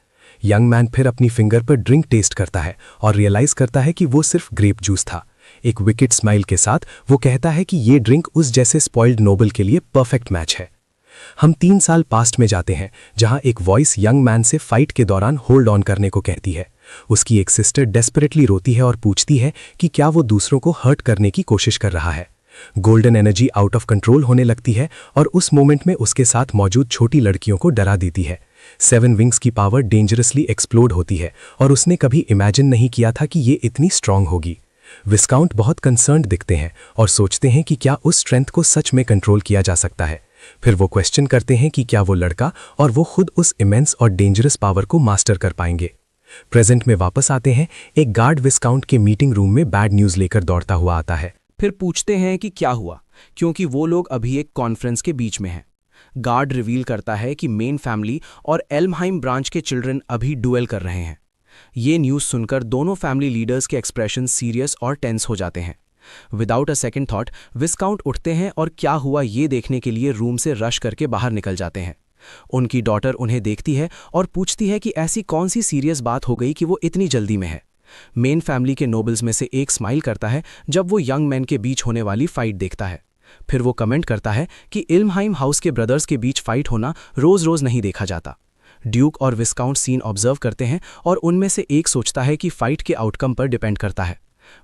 यंग मैन फिर अपनी फिंगर पर ड्रिंक टेस्ट करता है और रियलाइज करता है कि वो सिर्फ ग्रेप जूस था। एक विकेट स्माइल के साथ वो कहता है कि ये ड्रिंक उस जैसे स्पॉइल्ड नोबल के लिए परफेक्ट मैच है। हम 3 साल पास्ट में जाते हैं, जहां एक वॉइस यंग मैन से फाइट के दौरान होल्ड ऑन करने को कहती है। उसकी एक सिस्टर डेस्परेटली रोती है और पूछती है कि क्या वो दूसरों को हर्ट करने की कोशिश कर रहा है। Golden energy out of control होने लगती है और उस मोमेंट में उसके साथ मौजूद छोटी लड़कियों को डरा देती है। 7 विंग्स की पावर डेंजरसली एक्सप्लोड होती है और उसने कभी इमेजिन नहीं किया था कि ये इतनी स्ट्रांग होगी। विस्काउंट बहुत कंसर्न्ड दिखते हैं और सोचते हैं कि क्या उस स्ट्रेंथ को सच में कंट्रोल किया जा सकता है। फिर वो क्वेश्चन करते हैं कि क्या वो लड़का और वो खुद उस इमेंस और डेंजरस पावर को मास्टर कर पाएंगे। प्रेजेंट में वापस आते हैं। एक गार्ड विस्काउंट के मीटिंग रूम में बैड न्यूज़ लेकर दौड़ता हुआ आता है। फिर पूछते हैं कि क्या हुआ, क्योंकि वो लोग अभी एक कॉन्फ्रेंस के बीच में हैं। गार्ड रिवील करता है कि मेन फैमिली और एल्महाइम ब्रांच के चिल्ड्रन अभी डुएल कर रहे हैं। ये न्यूज़ सुनकर दोनों फैमिली लीडर्स के एक्सप्रेशन सीरियस और टेंस हो जाते हैं। विदाउट अ सेकेंड थॉट विस्काउंट उठते हैं और क्या हुआ ये देखने के लिए रूम से रश करके बाहर निकल जाते हैं। उनकी डॉटर उन्हें देखती है और पूछती है कि ऐसी कौन सी सीरियस बात हो गई कि वो इतनी जल्दी में है। मेन फैमिली के नोबल्स में से एक स्माइल करता है जब वो यंग मैन के बीच होने वाली फाइट देखता है। फिर वो कमेंट करता है कि इल्महाइम हाउस के ब्रदर्स के बीच फाइट होना रोज रोज नहीं देखा जाता। ड्यूक और विस्काउंट सीन ऑब्जर्व करते हैं और उनमें से एक सोचता है कि फाइट के आउटकम पर डिपेंड करता है।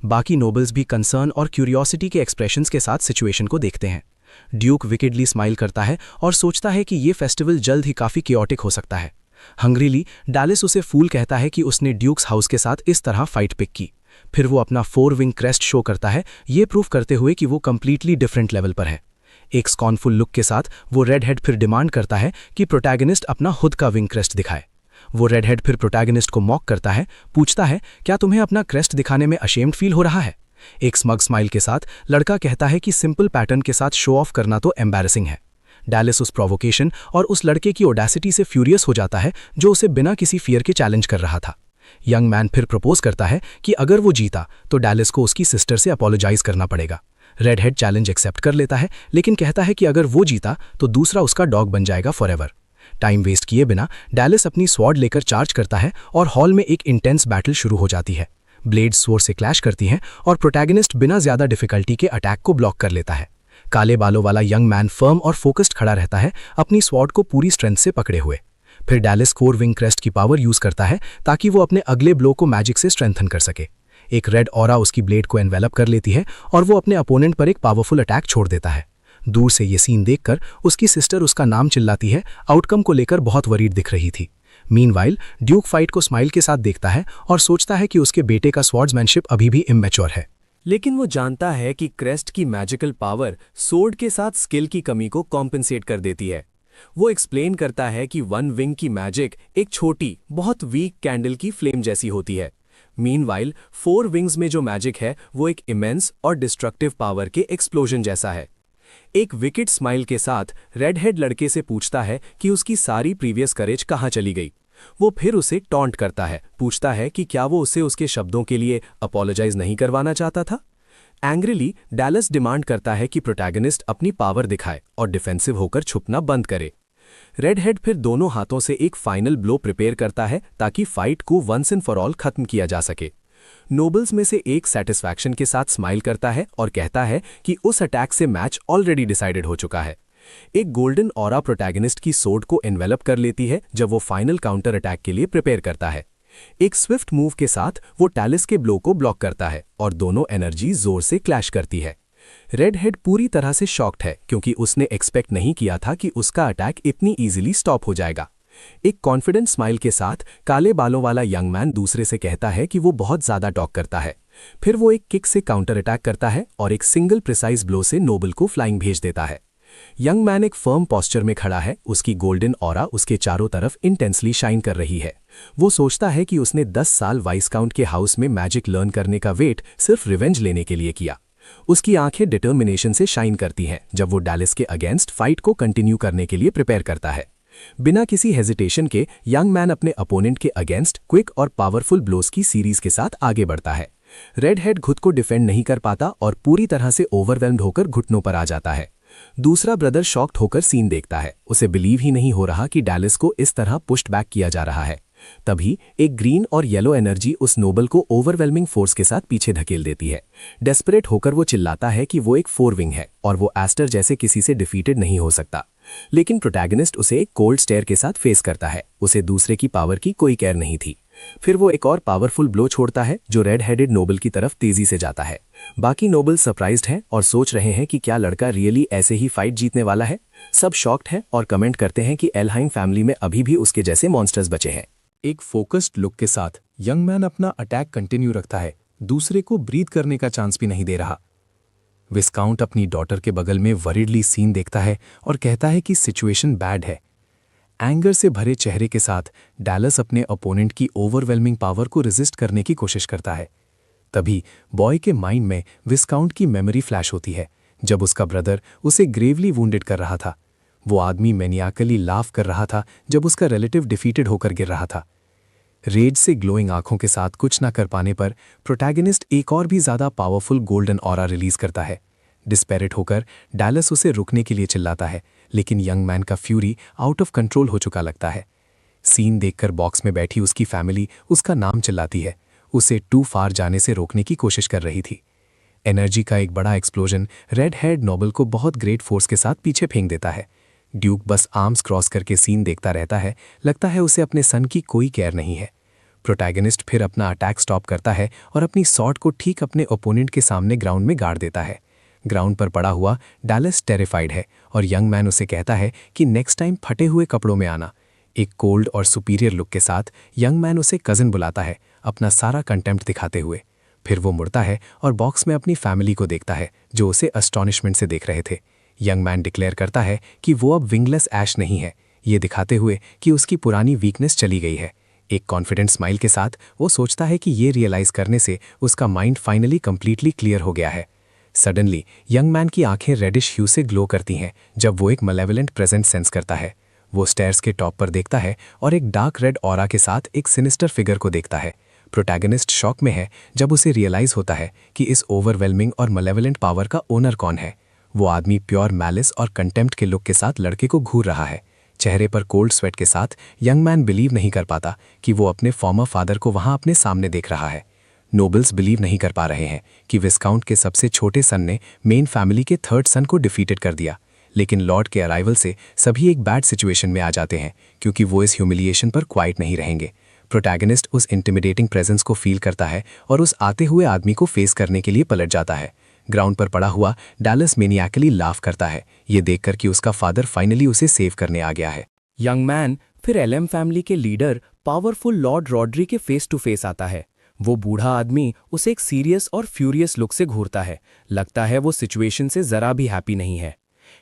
बाकी नोबल्स भी कंसर्न और क्यूरियोसिटी के एक्सप्रेशंस के साथ सिचुएशन को देखते हैं। ड्यूक विकेडली स्माइल करता है और सोचता है कि ये फेस्टिवल जल्द ही काफ़ी कियोटिक हो सकता है। हंग्रीली डैलिस उसे फूल कहता है कि उसने ड्यूक्स हाउस के साथ इस तरह फाइट पिक की। फिर वो अपना 4 विंग क्रेस्ट शो करता है, ये प्रूव करते हुए कि वो कंप्लीटली डिफरेंट लेवल पर है। एक स्कॉनफुल लुक के साथ वो रेडहेड फिर डिमांड करता है कि प्रोटैगनिस्ट अपना खुद का विंग क्रेस्ट दिखाए। वो रेडहेड फिर प्रोटैगनिस्ट को मॉक करता है, पूछता है क्या तुम्हें अपना क्रेस्ट दिखाने में अशेम्ड फील हो रहा है। एक स्मग स्माइल के साथ लड़का कहता है कि सिंपल पैटर्न के साथ शो ऑफ करना तो एम्बैरेसिंग है। डैलिस उस प्रोवोकेशन और उस लड़के की ओडेसिटी से फ्यूरियस हो जाता है जो उसे बिना किसी फियर के चैलेंज कर रहा था। यंग मैन फिर प्रपोज करता है कि अगर वो जीता तो डैलिस को उसकी सिस्टर से अपोलोजाइज करना पड़ेगा। रेड हेड चैलेंज एक्सेप्ट कर लेता है, लेकिन कहता है कि अगर वो जीता तो दूसरा उसका डॉग बन जाएगा फॉरएवर। टाइम वेस्ट किए बिना डैलिस अपनी स्वॉर्ड लेकर चार्ज करता है और हॉल में एक इंटेंस बैटल शुरू हो जाती है। ब्लेड्स स्वॉर्ड से क्लैश करती हैं और प्रोटैगनिस्ट बिना ज्यादा डिफिकल्टी के अटैक को ब्लॉक कर लेता है। काले बालों वाला यंग मैन फर्म और फोकस्ड खड़ा रहता है, अपनी स्वॉर्ड को पूरी स्ट्रेंथ से पकड़े हुए। फिर डैलिस कोर विंग क्रेस्ट की पावर यूज करता है ताकि वो अपने अगले ब्लो को मैजिक से स्ट्रेंथन कर सके। एक रेड ऑरा उसकी ब्लेड को एनवेलप कर लेती है और वो अपने अपोनेंट पर एक पावरफुल अटैक छोड़ देता है। दूर से ये सीन देखकर उसकी सिस्टर उसका नाम चिल्लाती है, आउटकम को लेकर बहुत वरीड दिख रही थी। मीनवाइल ड्यूक फाइट को स्माइल के साथ देखता है और सोचता है कि उसके बेटे का स्वॉर्ड्समैनशिप अभी भी इमैच्योर है। लेकिन वो जानता है कि क्रेस्ट की मैजिकल पावर सोर्ड के साथ स्किल की कमी को कॉम्पेंसेट कर देती है। वो एक्सप्लेन करता है कि वन विंग की मैजिक एक छोटी, बहुत वीक कैंडल की फ्लेम जैसी होती है। मीनवाइल 4 विंग्स में जो मैजिक है वो एक इमेंस और डिस्ट्रक्टिव पावर के एक्सप्लोजन जैसा है। एक विकेट स्माइल के साथ रेड हेड लड़के से पूछता है कि उसकी सारी प्रीवियस करेज कहाँ चली गई। वो फिर उसे टॉन्ट करता है, पूछता है कि क्या वो उसे उसके शब्दों के लिए अपोलोजाइज नहीं करवाना चाहता था। एंग्रीली डैलस डिमांड करता है कि प्रोटैगनिस्ट अपनी पावर दिखाए और डिफेंसिव होकर छुपना बंद करे। रेड हेड फिर दोनों हाथों से एक फाइनल ब्लो प्रिपेयर करता है ताकि फाइट को वंस एंड फॉर ऑल खत्म किया जा सके। नोबल्स में से एक सेटिस्फैक्शन के साथ स्माइल करता है और कहता है कि उस अटैक से मैच ऑलरेडी डिसाइडेड हो चुका है। एक गोल्डन ऑरा प्रोटैगनिस्ट की सोर्ड को एनवेलप कर लेती है जब वो फाइनल काउंटर अटैक के लिए प्रिपेयर करता है। एक स्विफ्ट मूव के साथ वो टैलिस के ब्लो को ब्लॉक करता है और दोनों एनर्जी जोर से क्लैश करती है। रेड हेड पूरी तरह से शॉक्ड है क्योंकि उसने एक्सपेक्ट नहीं किया था कि उसका अटैक इतनी इजीली स्टॉप हो जाएगा। एक कॉन्फिडेंट स्माइल के साथ काले बालों वाला यंग मैन दूसरे से कहता है कि वो बहुत ज्यादा टॉक करता है। फिर वो एक किक से काउंटर अटैक करता है और एक सिंगल प्रिसाइज ब्लो से नोबल को फ्लाइंग भेज देता है। यंग मैन एक फर्म पोस्चर में खड़ा है, उसकी गोल्डन ऑरा उसके चारों तरफ इंटेंसली शाइन कर रही है। वो सोचता है कि उसने 10 साल वाइसकाउंट के हाउस में मैजिक लर्न करने का वेट सिर्फ रिवेंज लेने के लिए किया। उसकी आंखें डिटर्मिनेशन से शाइन करती हैं जब वो डैलिस के अगेंस्ट फाइट को कंटिन्यू करने के लिए प्रिपेयर करता है। बिना किसी हेजिटेशन के यंग मैन अपने अपोनेंट के अगेंस्ट क्विक और पावरफुल ब्लोज की सीरीज के साथ आगे बढ़ता है। रेड हेड खुद को डिफेंड नहीं कर पाता और पूरी तरह से ओवरवेल्म्ड होकर घुटनों पर आ जाता है। दूसरा ब्रदर शॉक्ड होकर सीन देखता है, उसे बिलीव ही नहीं हो रहा कि डैलिस को इस तरह पुश्ड बैक किया जा रहा है। तभी एक ग्रीन और येलो एनर्जी उस नोबल को ओवरवेलमिंग फोर्स के साथ पीछे धकेल देती है। डेस्परेट होकर वो चिल्लाता है कि वो एक 4 विंग है और वो एस्टर जैसे किसी से डिफीटेड नहीं हो सकता। लेकिन प्रोटैगनिस्ट उसे एक कोल्ड स्टेयर के साथ फेस करता है, उसे दूसरे की पावर की कोई केयर नहीं थी। फिर वो एक और पावरफुल ब्लो छोड़ता है जो रेड हेडेड नोबल की तरफ तेजी से जाता है। बाकी नोबल सरप्राइज्ड हैं और सोच रहे हैं कि क्या लड़का रियली ऐसे ही फाइट जीतने वाला है। सब शॉक्ड हैं और कमेंट करते हैं कि एल्हाइम फैमिली में अभी भी उसके जैसे मॉन्स्टर्स बचे हैं। एक फोकस्ड लुक के साथ यंग मैन अपना अटैक कंटिन्यू रखता है, दूसरे को ब्रीथ करने का चांस भी नहीं दे रहा। विस्काउंट अपनी डॉटर के बगल में वरीडली सीन देखता है और कहता है कि सिचुएशन बैड है। एंगर से भरे चेहरे के साथ डैलस अपने अपोनेंट की ओवरवेलमिंग पावर को रेजिस्ट करने की कोशिश करता है। तभी बॉय के माइंड में विस्काउंट की मेमोरी फ्लैश होती है जब उसका ब्रदर उसे ग्रेवली वुंडेड कर रहा था। वो आदमी मैनियाकली लाफ कर रहा था जब उसका रिलेटिव डिफीटेड होकर गिर रहा था। रेज से ग्लोइंग आंखों के साथ कुछ ना कर पाने पर प्रोटैगनिस्ट एक और भी ज्यादा पावरफुल गोल्डन ऑरा रिलीज करता है। डिस्पेरेट होकर डैलस उसे रुकने के लिए चिल्लाता है, लेकिन यंग मैन का फ्यूरी आउट ऑफ कंट्रोल हो चुका लगता है। सीन देखकर बॉक्स में बैठी उसकी फैमिली उसका नाम चिल्लाती है, उसे टू फार जाने से रोकने की कोशिश कर रही थी। एनर्जी का एक बड़ा एक्सप्लोजन रेड हेड नोबल को बहुत ग्रेट फोर्स के साथ पीछे फेंक देता है। ड्यूक बस आर्म्स क्रॉस करके सीन देखता रहता है, लगता है उसे अपने सन की कोई केयर नहीं है। प्रोटैगनिस्ट फिर अपना अटैक स्टॉप करता है और अपनी सॉर्ड को ठीक अपने ओपोनेंट के सामने ग्राउंड में गाड़ देता है। ग्राउंड पर पड़ा हुआ डैलस टेरिफाइड है और यंग मैन उसे कहता है कि नेक्स्ट टाइम फटे हुए कपड़ों में आना। एक कोल्ड और सुपीरियर लुक के साथ यंग मैन उसे कजिन बुलाता है, अपना सारा कंटेम्प्ट दिखाते हुए। फिर वो मुड़ता है और बॉक्स में अपनी फैमिली को देखता है जो उसे अस्टॉनिशमेंट से देख रहे थे। यंग मैन डिक्लेयर करता है कि वो अब विंगलेस ऐश नहीं है, ये दिखाते हुए कि उसकी पुरानी वीकनेस चली गई है। एक कॉन्फिडेंट स्माइल के साथ वो सोचता है कि ये रियलाइज करने से उसका माइंड फाइनली कंप्लीटली क्लियर हो गया है। सडनली यंग मैन की आंखें रेडिश ह्यू से ग्लो करती हैं जब वो एक मलेवलेंट प्रेजेंट सेंस करता है। वो स्टेयर्स के टॉप पर देखता है और एक डार्क रेड ऑरा के साथ एक सिनिस्टर फिगर को देखता है। प्रोटैगनिस्ट शॉक में है जब उसे रियलाइज होता है कि इस ओवरवेलमिंग और मलेवलेंट पावर का ओनर कौन है। वो आदमी प्योर मैलिस और कंटेम्प्ट के लुक के साथ लड़के को घूर रहा है। चेहरे पर कोल्ड स्वेट के साथ यंग मैन बिलीव नहीं कर पाता कि वो अपने फॉर्मर फादर को वहां अपने सामने देख रहा है। नोबल्स बिलीव नहीं कर पा रहे हैं कि विस्काउंट के सबसे छोटे सन ने मेन फैमिली के थर्ड सन को डिफीटेड कर दिया, लेकिन लॉर्ड के अराइवल से सभी एक बैड सिचुएशन में आ जाते हैं क्योंकि वो इस ह्यूमिलिएशन पर क्वाइट नहीं रहेंगे। प्रोटैगनिस्ट उस इंटिमिडेटिंग प्रेजेंस को फील करता है और उस आते हुए आदमी को फेस करने के लिए पलट जाता है। ग्राउंड पर पड़ा हुआ डैलस मेनियाकली लाफ करता है, ये देखकर कि उसका फादर फाइनली उसे सेव करने आ गया है। यंग मैन फिर एलएम फैमिली के लीडर पावरफुल लॉर्ड रॉड्री के फेस टू फेस आता है। वो बूढ़ा आदमी उसे एक सीरियस और फ्यूरियस लुक से घूरता है। लगता है वो सिचुएशन से जरा भी हैप्पी नहीं है।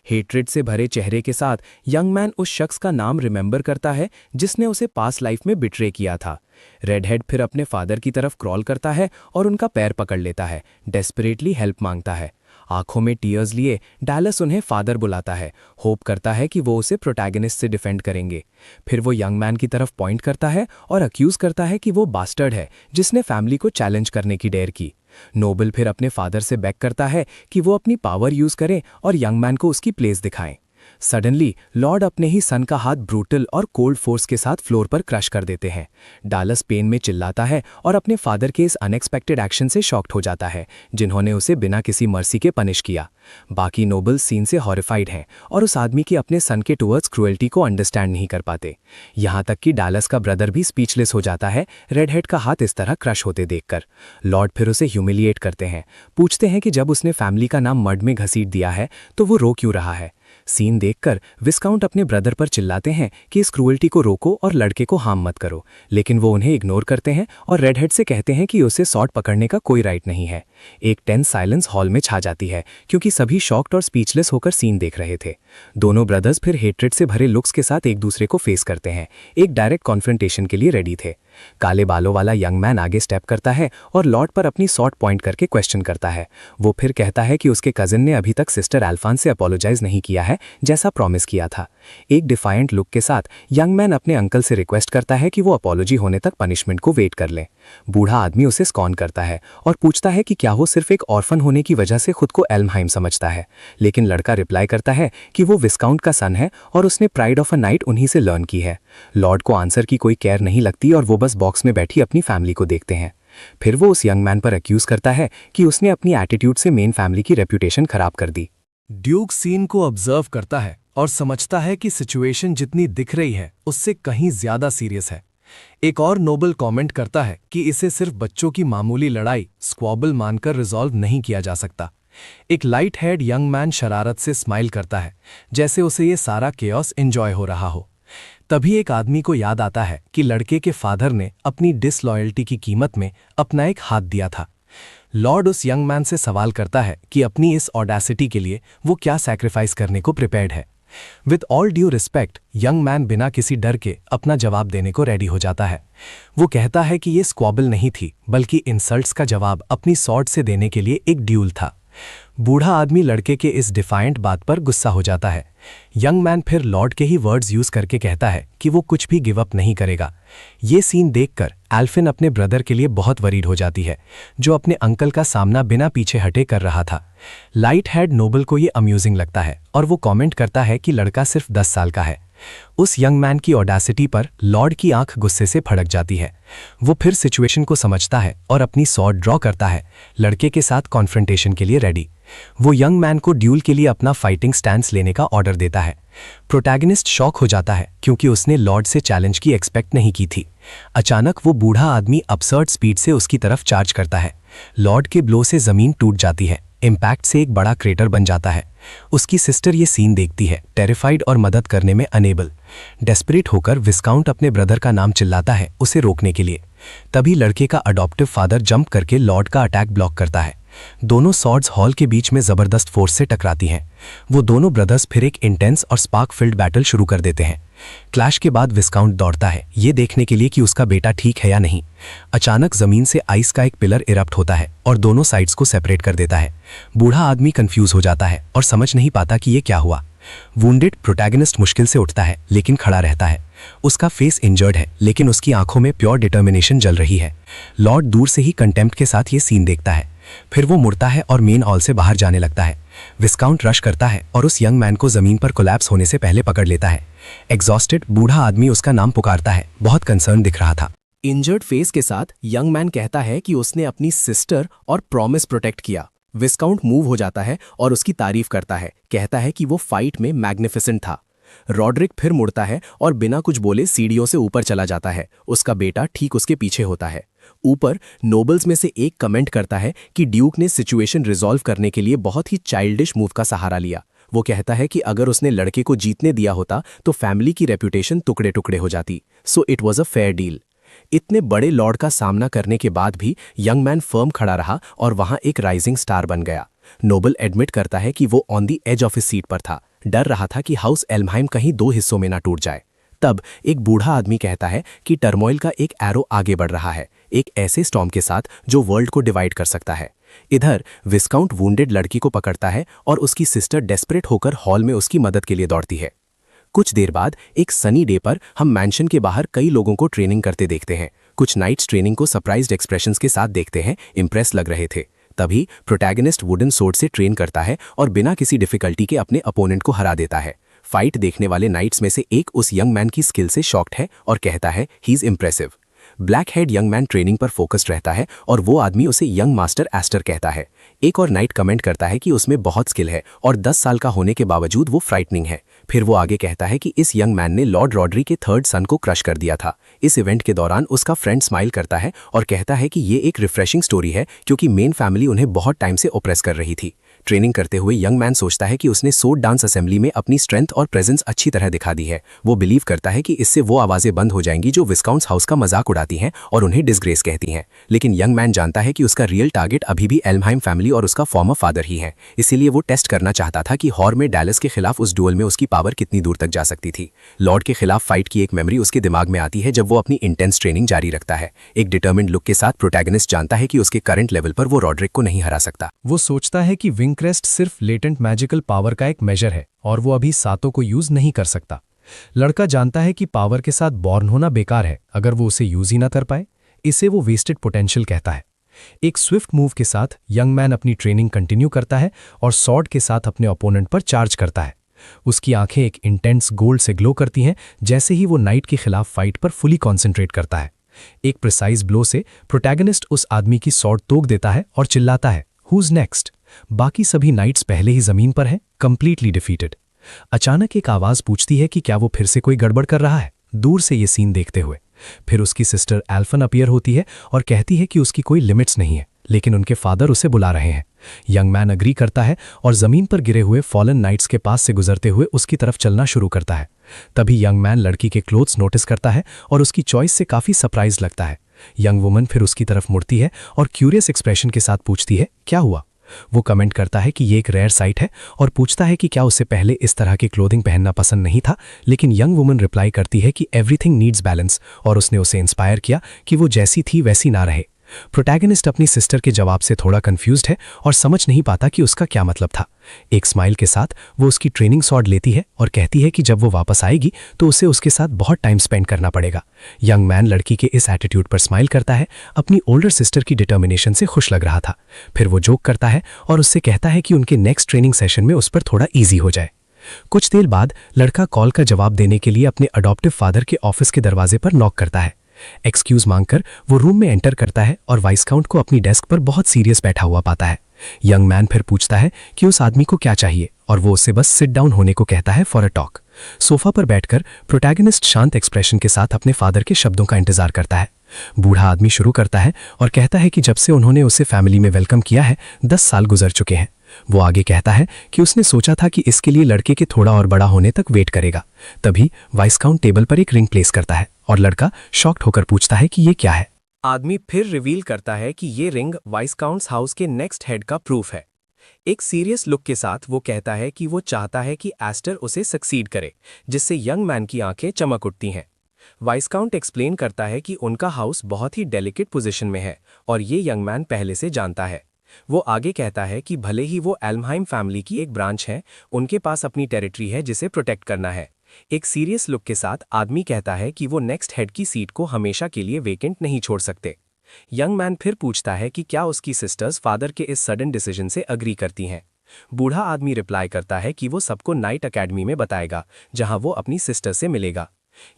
हेट्रेड से भरे चेहरे के साथ यंग मैन उस शख्स का नाम रिमेंबर करता है जिसने उसे पास लाइफ में बिट्रे किया था। रेडहेड फिर अपने फादर की तरफ क्रॉल करता है और उनका पैर पकड़ लेता है, डेस्परेटली हेल्प मांगता है। आंखों में टीयर्स लिए डैलस उन्हें फादर बुलाता है, होप करता है कि वो उसे प्रोटैगनिस्ट से डिफेंड करेंगे। फिर वो यंग मैन की तरफ पॉइंट करता है और अक्यूज करता है कि वो बास्टर्ड है जिसने फैमिली को चैलेंज करने की डेयर की। नोबल फिर अपने फादर से बेग करता है कि वो अपनी पावर यूज करें और यंग मैन को उसकी प्लेस दिखाएं। सडनली लॉर्ड अपने ही सन का हाथ ब्रूटल और कोल्ड फोर्स के साथ फ्लोर पर क्रश कर देते हैं। डालस पेन में चिल्लाता है और अपने फादर के इस अनएक्सपेक्टेड एक्शन से शॉक्ड हो जाता है जिन्होंने उसे बिना किसी मर्सी के पनिश किया। बाकी नोबल सीन से हॉरिफाइड हैं और उस आदमी की अपने सन के टुवर्ड्स क्रुएल्टी को अंडरस्टैंड नहीं कर पाते। यहाँ तक कि डालस का ब्रदर भी स्पीचलेस हो जाता है रेडहेड का हाथ इस तरह क्रश होते देखकर। लॉर्ड फिर उसे ह्यूमिलिएट करते हैं, पूछते हैं कि जब उसने फैमिली का नाम मर्ड में घसीट दिया है तो वो रो क्यों रहा है। सीन देखकर विस्काउंट अपने ब्रदर पर चिल्लाते हैं कि इस क्रूएल्टी को रोको और लड़के को हार्म मत करो, लेकिन वो उन्हें इग्नोर करते हैं और रेडहेड से कहते हैं कि उसे सॉर्ड पकड़ने का कोई राइट नहीं है। एक टेंस साइलेंस हॉल में छा जाती है क्योंकि सभी शॉक्ड और स्पीचलेस होकर सीन देख रहे थे। दोनों ब्रदर्स फिर हेट्रेड से भरे लुक्स के साथ एक दूसरे को फेस करते हैं, एक डायरेक्ट कॉन्फ्रंटेशन के लिए रेडी थे। काले बालों वाला यंग मैन आगे स्टेप करता है और लॉर्ड पर अपनी सॉर्ड पॉइंट करके क्वेश्चन करता है। वो फिर कहता है कि उसके कजिन ने अभी तक सिस्टर एल्फान से अपोलोजाइज नहीं किया है जैसा प्रॉमिस किया था। एक डिफाइंट लुक के साथ यंग मैन अपने अंकल से रिक्वेस्ट करता है कि वो अपोलॉजी होने तक पनिशमेंट को वेट कर लें। बूढ़ा आदमी उसे स्कॉन करता है और पूछता है कि क्या वो सिर्फ एक ऑर्फन होने की वजह से खुद को एल्महाइम समझता है, लेकिन लड़का रिप्लाई करता है कि वो विस्काउंट का सन है और उसने प्राइड ऑफ अ नाइट उन्हीं से लर्न की है। लॉर्ड को आंसर की कोई केयर नहीं लगती और वो बस बॉक्स में बैठी अपनी फैमिली को देखते हैं। फिर वो उस यंग मैन पर अक्यूज करता है कि उसने अपनी एटीट्यूड से मेन फैमिली की रेप्यूटेशन खराब कर दी। ड्यूक सीन को ऑब्जर्व करता है और समझता है कि सिचुएशन जितनी दिख रही है उससे कहीं ज्यादा सीरियस है। एक और नोबल कमेंट करता है कि इसे सिर्फ बच्चों की मामूली लड़ाई स्क्वॉबल मानकर रिजॉल्व नहीं किया जा सकता। एक लाइट हेड यंग मैन शरारत से स्माइल करता है जैसे उसे ये सारा केओस एंजॉय हो रहा हो। तभी एक आदमी को याद आता है कि लड़के के फादर ने अपनी डिसलॉयल्टी की कीमत में अपना एक हाथ दिया था। लॉर्ड उस यंग मैन से सवाल करता है कि अपनी इस ऑडेसिटी के लिए वो क्या सैक्रिफाइस करने को प्रिपेयर्ड है। With all due respect young man बिना किसी डर के अपना जवाब देने को रेडी हो जाता है। वो कहता है कि ये स्क्वॉबल नहीं थी बल्कि इंसल्ट्स का जवाब अपनी सॉर्ड से देने के लिए एक ड्यूल था। बूढ़ा आदमी लड़के के इस डिफाइंट बात पर गुस्सा हो जाता है। यंग मैन फिर लॉर्ड के ही वर्ड्स यूज करके कहता है कि वो कुछ भी गिव अप नहीं करेगा। ये सीन देखकर एल्फिन अपने ब्रदर के लिए बहुत वरीड हो जाती है जो अपने अंकल का सामना बिना पीछे हटे कर रहा था। लाइट हेड नोबल को ये अम्यूजिंग लगता है और वो कमेंट करता है कि लड़का सिर्फ 10 साल का है। उस यंग मैन की ऑडेसिटी पर लॉर्ड की आंख गुस्से से फड़क जाती है। वो फिर सिचुएशन को समझता है और अपनी सॉर्ड ड्रॉ करता है, लड़के के साथ कॉन्फ्रंटेशन के लिए रेडी। वो यंग मैन को ड्यूल के लिए अपना फाइटिंग स्टैंस लेने का ऑर्डर देता है। प्रोटैगनिस्ट शॉक हो जाता है क्योंकि उसने लॉर्ड से चैलेंज की एक्सपेक्ट नहीं की थी। अचानक वो बूढ़ा आदमी अपसर्ड स्पीड से उसकी तरफ चार्ज करता है। लॉर्ड के ब्लो से जमीन टूट जाती है, इम्पैक्ट से एक बड़ा क्रेटर बन जाता है। उसकी सिस्टर ये सीन देखती है, टेरिफाइड और मदद करने में अनेबल। डेस्परेट होकर विस्काउंट अपने ब्रदर का नाम चिल्लाता है उसे रोकने के लिए। तभी लड़के का अडॉप्टिव फादर जंप करके लॉर्ड का अटैक ब्लॉक करता है। दोनों सॉर्ड्स हॉल के बीच में जबरदस्त फोर्स से टकराती हैं। वो दोनों ब्रदर्स फिर एक इंटेंस और स्पार्क फिल्ड बैटल शुरू कर देते हैं। क्लैश के बाद विस्काउंट दौड़ता है ये देखने के लिए कि उसका बेटा ठीक है या नहीं। अचानक जमीन से आइस का एक पिलर इरप्ट होता है और दोनों साइड्स को सेपरेट कर देता है। बूढ़ा आदमी कंफ्यूज हो जाता है और समझ नहीं पाता कि ये क्या हुआ। वुंडेड प्रोटैगनिस्ट मुश्किल से उठता है लेकिन खड़ा रहता है। उसका फेस इंजर्ड है लेकिन उसकी आंखों में प्योर डिटर्मिनेशन जल रही है। लॉर्ड दूर से ही कंटेम्प्ट के साथ ये सीन देखता है। फिर वो मुड़ता है और मेन हॉल से बाहर जाने लगता है। विस्काउंट रश करता है और उस यंग मैन को जमीन पर कोलैप्स होने से पहले पकड़ लेता है। एग्जॉस्टेड बूढ़ा आदमी उसका नाम पुकारता है, बहुत कंसर्न दिख रहा था। इंजर्ड फेस के साथ यंग मैन कहता है कि उसने अपनी सिस्टर और प्रॉमिस प्रोटेक्ट किया। विस्काउंट मूव हो जाता है और उसकी तारीफ करता है, कहता है कि वो फाइट में मैग्निफिसेंट था। रॉड्रिक फिर मुड़ता है और बिना कुछ बोले सीढ़ियों से ऊपर चला जाता है। उसका बेटा ठीक उसके पीछे होता है। ऊपर नोबल्स में से एक कमेंट करता है कि ड्यूक ने सिचुएशन रिजॉल्व करने के लिए बहुत ही चाइल्डिश मूव का सहारा लिया। वो कहता है कि अगर उसने लड़के को जीतने दिया होता तो फैमिली की रेपुटेशन टुकड़े टुकड़े हो जाती। So it was a fair deal. इतने बड़े लॉर्ड का सामना करने के बाद भी यंग मैन फर्म खड़ा रहा और वहां एक राइजिंग स्टार बन गया। नोबल एडमिट करता है कि वो on the edge of his seat पर था, डर रहा था कि हाउस एल्महाइम कहीं दो हिस्सों में ना टूट जाए। तब एक बूढ़ा आदमी कहता है कि टर्मोइल का एक एरो आगे बढ़ रहा है, एक ऐसे स्टॉर्म के साथ जो वर्ल्ड को डिवाइड कर सकता है। इधर विस्काउंट वुंडेड लड़की को पकड़ता है और उसकी सिस्टर डेस्परेट होकर हॉल में उसकी मदद के लिए दौड़ती है। कुछ देर बाद एक सनी डे पर हम मैंशन के बाहर कई लोगों को ट्रेनिंग करते देखते हैं। कुछ नाइट्स ट्रेनिंग को सरप्राइज्ड एक्सप्रेशंस के साथ देखते हैं, इंप्रेस लग रहे थे। तभी प्रोटैगनिस्ट वुडन सोर्ड से ट्रेन करता है और बिना किसी डिफिकल्टी के अपने अपोनेंट को हरा देता है। फाइट देखने वाले नाइट्स में से एक उस यंग मैन की स्किल से शॉक्ड है और कहता है he is impressive. Black head young man training पर फोकस्ड रहता है और वो आदमी उसे यंग मास्टर एस्टर कहता है। एक और नाइट कमेंट करता है कि उसमें बहुत स्किल है और 10 साल का होने के बावजूद वो फ्राइटनिंग है। फिर वो आगे कहता है कि इस यंग मैन ने लॉर्ड रॉड्री के थर्ड सन को क्रश कर दिया था। इस इवेंट के दौरान उसका फ्रेंड स्माइल करता है और कहता है कि ये एक रिफ्रेशिंग स्टोरी है क्योंकि मेन फैमिली उन्हें बहुत टाइम से ओप्रेस कर रही थी। ट्रेनिंग करते हुए यंग मैन सोचता है कि उसने सोड डांस असेंबली में अपनी स्ट्रेंथ और प्रेजेंस अच्छी तरह दिखा दी है। वो बिलीव करता है कि इससे वो आवाजें बंद हो जाएंगी जो विस्काउंट्स हाउस का मजाक उड़ाती हैं और उन्हें डिसग्रेस कहती हैं। लेकिन यंग मैन जानता है कि उसका रियल टारगेट अभी भी एल्महाइम फैमिली और उसका फॉर्मर फादर ही है। इसीलिए वो टेस्ट करना चाहता था कि हॉर में डैलस के खिलाफ उस डुअल में उसकी पावर कितनी दूर तक जा सकती थी। लॉर्ड के खिलाफ फाइट की एक मेमोरी उसके दिमाग में आती है जब वो अपनी इंटेंस ट्रेनिंग जारी रखता है। एक डिटर्मिन्ड लुक के साथ प्रोटैगनिस्ट जानता है कि उसके करंट लेवल पर वो रॉड्रिक को नहीं हरा सकता। वो सोचता है कि विंक्रेस्ट सिर्फ लेटेंट मैजिकल पावर का एक मेजर है और वो अभी सातों को यूज नहीं कर सकता। लड़का जानता है कि पावर के साथ बॉर्न होना बेकार है अगर वो उसे यूज ही ना कर पाए। इसे वो वेस्टेड पोटेंशियल कहता है। एक स्विफ्ट मूव के साथ यंग मैन अपनी ट्रेनिंग कंटिन्यू करता है और सॉर्ड के साथ अपने ओपोनेंट पर चार्ज करता है। उसकी आंखें एक इंटेंस गोल्ड से ग्लो करती हैं जैसे ही वो नाइट के खिलाफ फाइट पर फुली कॉन्सेंट्रेट करता है। एक प्रिसाइज ब्लो से प्रोटैगनिस्ट उस आदमी की सॉर्ड तोड़ देता है और चिल्लाता है हुज नेक्स्ट। बाकी सभी नाइट्स पहले ही जमीन पर हैं, कंप्लीटली डिफीटेड। अचानक एक आवाज पूछती है कि क्या वो फिर से कोई गड़बड़ कर रहा है, दूर से ये सीन देखते हुए। फिर उसकी सिस्टर एल्फन अपीयर होती है और कहती है कि उसकी कोई लिमिट्स नहीं है, लेकिन उनके फादर उसे बुला रहे हैं। यंग मैन अग्री करता है और जमीन पर गिरे हुए फॉलन नाइट्स के पास से गुजरते हुए उसकी तरफ चलना शुरू करता है। तभी यंग मैन लड़की के क्लोथ्स नोटिस करता है और उसकी चॉइस से काफी सरप्राइज लगता है। यंग वुमन फिर उसकी तरफ मुड़ती है और क्यूरियस एक्सप्रेशन के साथ पूछती है क्या हुआ। वो कमेंट करता है कि ये एक रेयर साइट है और पूछता है कि क्या उससे पहले इस तरह की क्लोथिंग पहनना पसंद नहीं था, लेकिन यंग वुमन रिप्लाई करती है कि एवरीथिंग नीड्स बैलेंस और उसने उसे इंस्पायर किया कि वो जैसी थी वैसी ना रहे। प्रोटैगनिस्ट अपनी सिस्टर के जवाब से थोड़ा कंफ्यूज्ड है और समझ नहीं पाता कि उसका क्या मतलब था। एक स्माइल के साथ वो उसकी ट्रेनिंग सॉर्ड लेती है और कहती है कि जब वो वापस आएगी तो उसे उसके साथ बहुत टाइम स्पेंड करना पड़ेगा। यंग मैन लड़की के इस एटीट्यूड पर स्माइल करता है, अपनी ओल्डर सिस्टर की डिटर्मिनेशन से खुश लग रहा था। फिर वो जोक करता है और उससे कहता है कि उनके नेक्स्ट ट्रेनिंग सेशन में उस पर थोड़ा ईजी हो जाए। कुछ देर बाद लड़का कॉल का जवाब देने के लिए अपने अडॉप्टिव फादर के ऑफिस के दरवाजे पर नॉक करता है। एक्सक्यूज मांगकर वो रूम में एंटर करता है और वाइसकाउंट को अपनी डेस्क पर बहुत सीरियस बैठा हुआ पाता है। यंग मैन फिर पूछता है कि उस आदमी को क्या चाहिए और वो उससे बस सिट डाउन होने को कहता है फॉर अ टॉक। सोफा पर बैठकर प्रोटैगनिस्ट शांत एक्सप्रेशन के साथ अपने फादर के शब्दों का इंतजार करता है। बूढ़ा आदमी शुरू करता है और कहता है कि जब से उन्होंने उसे फैमिली में वेलकम किया है 10 साल गुजर चुके हैं। वो आगे कहता है कि उसने सोचा था कि इसके लिए लड़के के थोड़ा और बड़ा होने तक वेट करेगा। तभी वाइसकाउंट टेबल पर एक रिंग प्लेस करता है और लड़का शॉक्ड होकर पूछता है कि ये क्या है। आदमी फिर रिवील करता है कि ये रिंग वाइसकाउंट्स हाउस के नेक्स्ट हेड का प्रूफ है। एक सीरियस लुक के साथ वो कहता है कि वो चाहता है कि एस्टर उसे सक्सीड करे, जिससे यंग मैन की आंखें चमक उठती हैं। वाइस्काउंट एक्सप्लेन करता है कि उनका हाउस बहुत ही डेलिकेट पोजीशन में है और ये यंग मैन पहले से जानता है। वो आगे कहता है कि भले ही वो एल्महाइम फैमिली की एक ब्रांच है, उनके पास अपनी टेरिटरी है जिसे प्रोटेक्ट करना है। एक सीरियस लुक के साथ आदमी कहता है कि वो नेक्स्ट हेड की सीट को हमेशा के लिए वेकेंट नहीं छोड़ सकते। यंग मैन फिर पूछता है कि क्या उसकी सिस्टर्स फादर के इस सडन डिसीजन से अग्री करती हैं। बूढ़ा आदमी रिप्लाई करता है कि वो सबको नाइट अकेडमी में बताएगा, जहां वो अपनी सिस्टर से मिलेगा।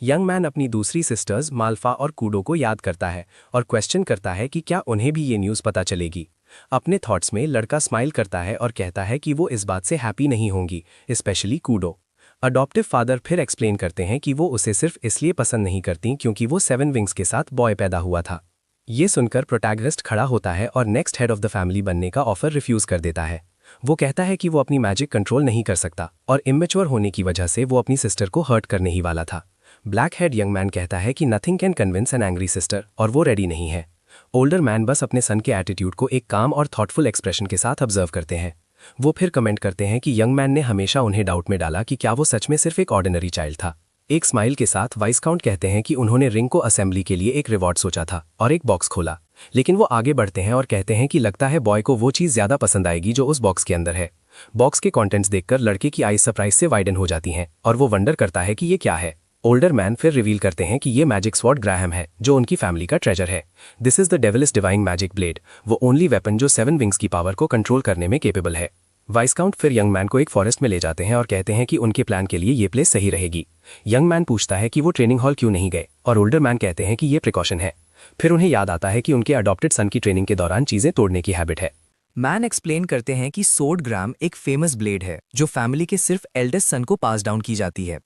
यंग मैन अपनी दूसरी सिस्टर्स माल्फा और कूडो को याद करता है और क्वेश्चन करता है कि क्या उन्हें भी ये न्यूज़ पता चलेगी। अपने थॉट्स में लड़का स्माइल करता है और कहता है कि वो इस बात से हैप्पी नहीं होंगी, स्पेशली कूडो। अडॉप्टिव फादर फिर एक्सप्लेन करते हैं कि वो उसे सिर्फ इसलिए पसंद नहीं करती क्योंकि वो 7 विंग्स के साथ बॉय पैदा हुआ था। ये सुनकर प्रोटैगनिस्ट खड़ा होता है और next head of the family बनने का ऑफर रिफ्यूज कर देता है। वो कहता है कि वो अपनी मैजिक कंट्रोल नहीं कर सकता और इमेच्योर होने की वजह से वो अपनी सिस्टर को हर्ट करने ही वाला था। ब्लैक हेड यंग मैन कहता है कि nothing can convince an angry sister और वो रेडी नहीं है। ओल्डर मैन बस अपने सन के एटीट्यूड को एक काम और थॉटफुल एक्सप्रेशन के साथ ऑब्जर्व करते हैं। वो फिर कमेंट करते हैं कि यंग मैन ने हमेशा उन्हें डाउट में डाला कि क्या वो सच में सिर्फ एक ऑर्डिनरी चाइल्ड था। एक स्माइल के साथ वाइस्काउंट कहते हैं कि उन्होंने रिंग को असेंबली के लिए एक रिवॉर्ड सोचा था और एक बॉक्स खोला, लेकिन वो आगे बढ़ते हैं और कहते हैं कि लगता है बॉय को वो चीज़ ज़्यादा पसंद आएगी जो उस बॉक्स के अंदर है। बॉक्स के कंटेंट्स देखकर लड़के की आईज सरप्राइज से वाइडन हो जाती हैं और वो वंडर करता है कि ये क्या है। ओल्डर मैन फिर रिवील करते हैं कि ये मैजिक स्वॉर्ड ग्राहम है जो उनकी फैमिली का ट्रेजर है। This is the devilish divine magic blade, वो ओनली वेपन जो 7 विंग्स की पावर को कंट्रोल करने में केपेबल है। वाइस्काउंट फिर यंग मैन को एक फॉरेस्ट में ले जाते हैं और कहते हैं कि उनके प्लान के लिए ये प्लेस सही रहेगी। यंग मैन पूछता है कि वो ट्रेनिंग हॉल क्यों नहीं गए और ओल्डर मैन कहते हैं कि ये प्रिकॉशन है। फिर उन्हें याद आता है कि उनके अडॉप्टेड सन की ट्रेनिंग के दौरान चीजें तोड़ने की हैबिट है। मैन एक्सप्लेन करते हैं कि सोर्ड ग्राम एक फेमस ब्लेड है जो फैमिली के सिर्फ एल्डेस्ट सन को पास डाउन की जाती है।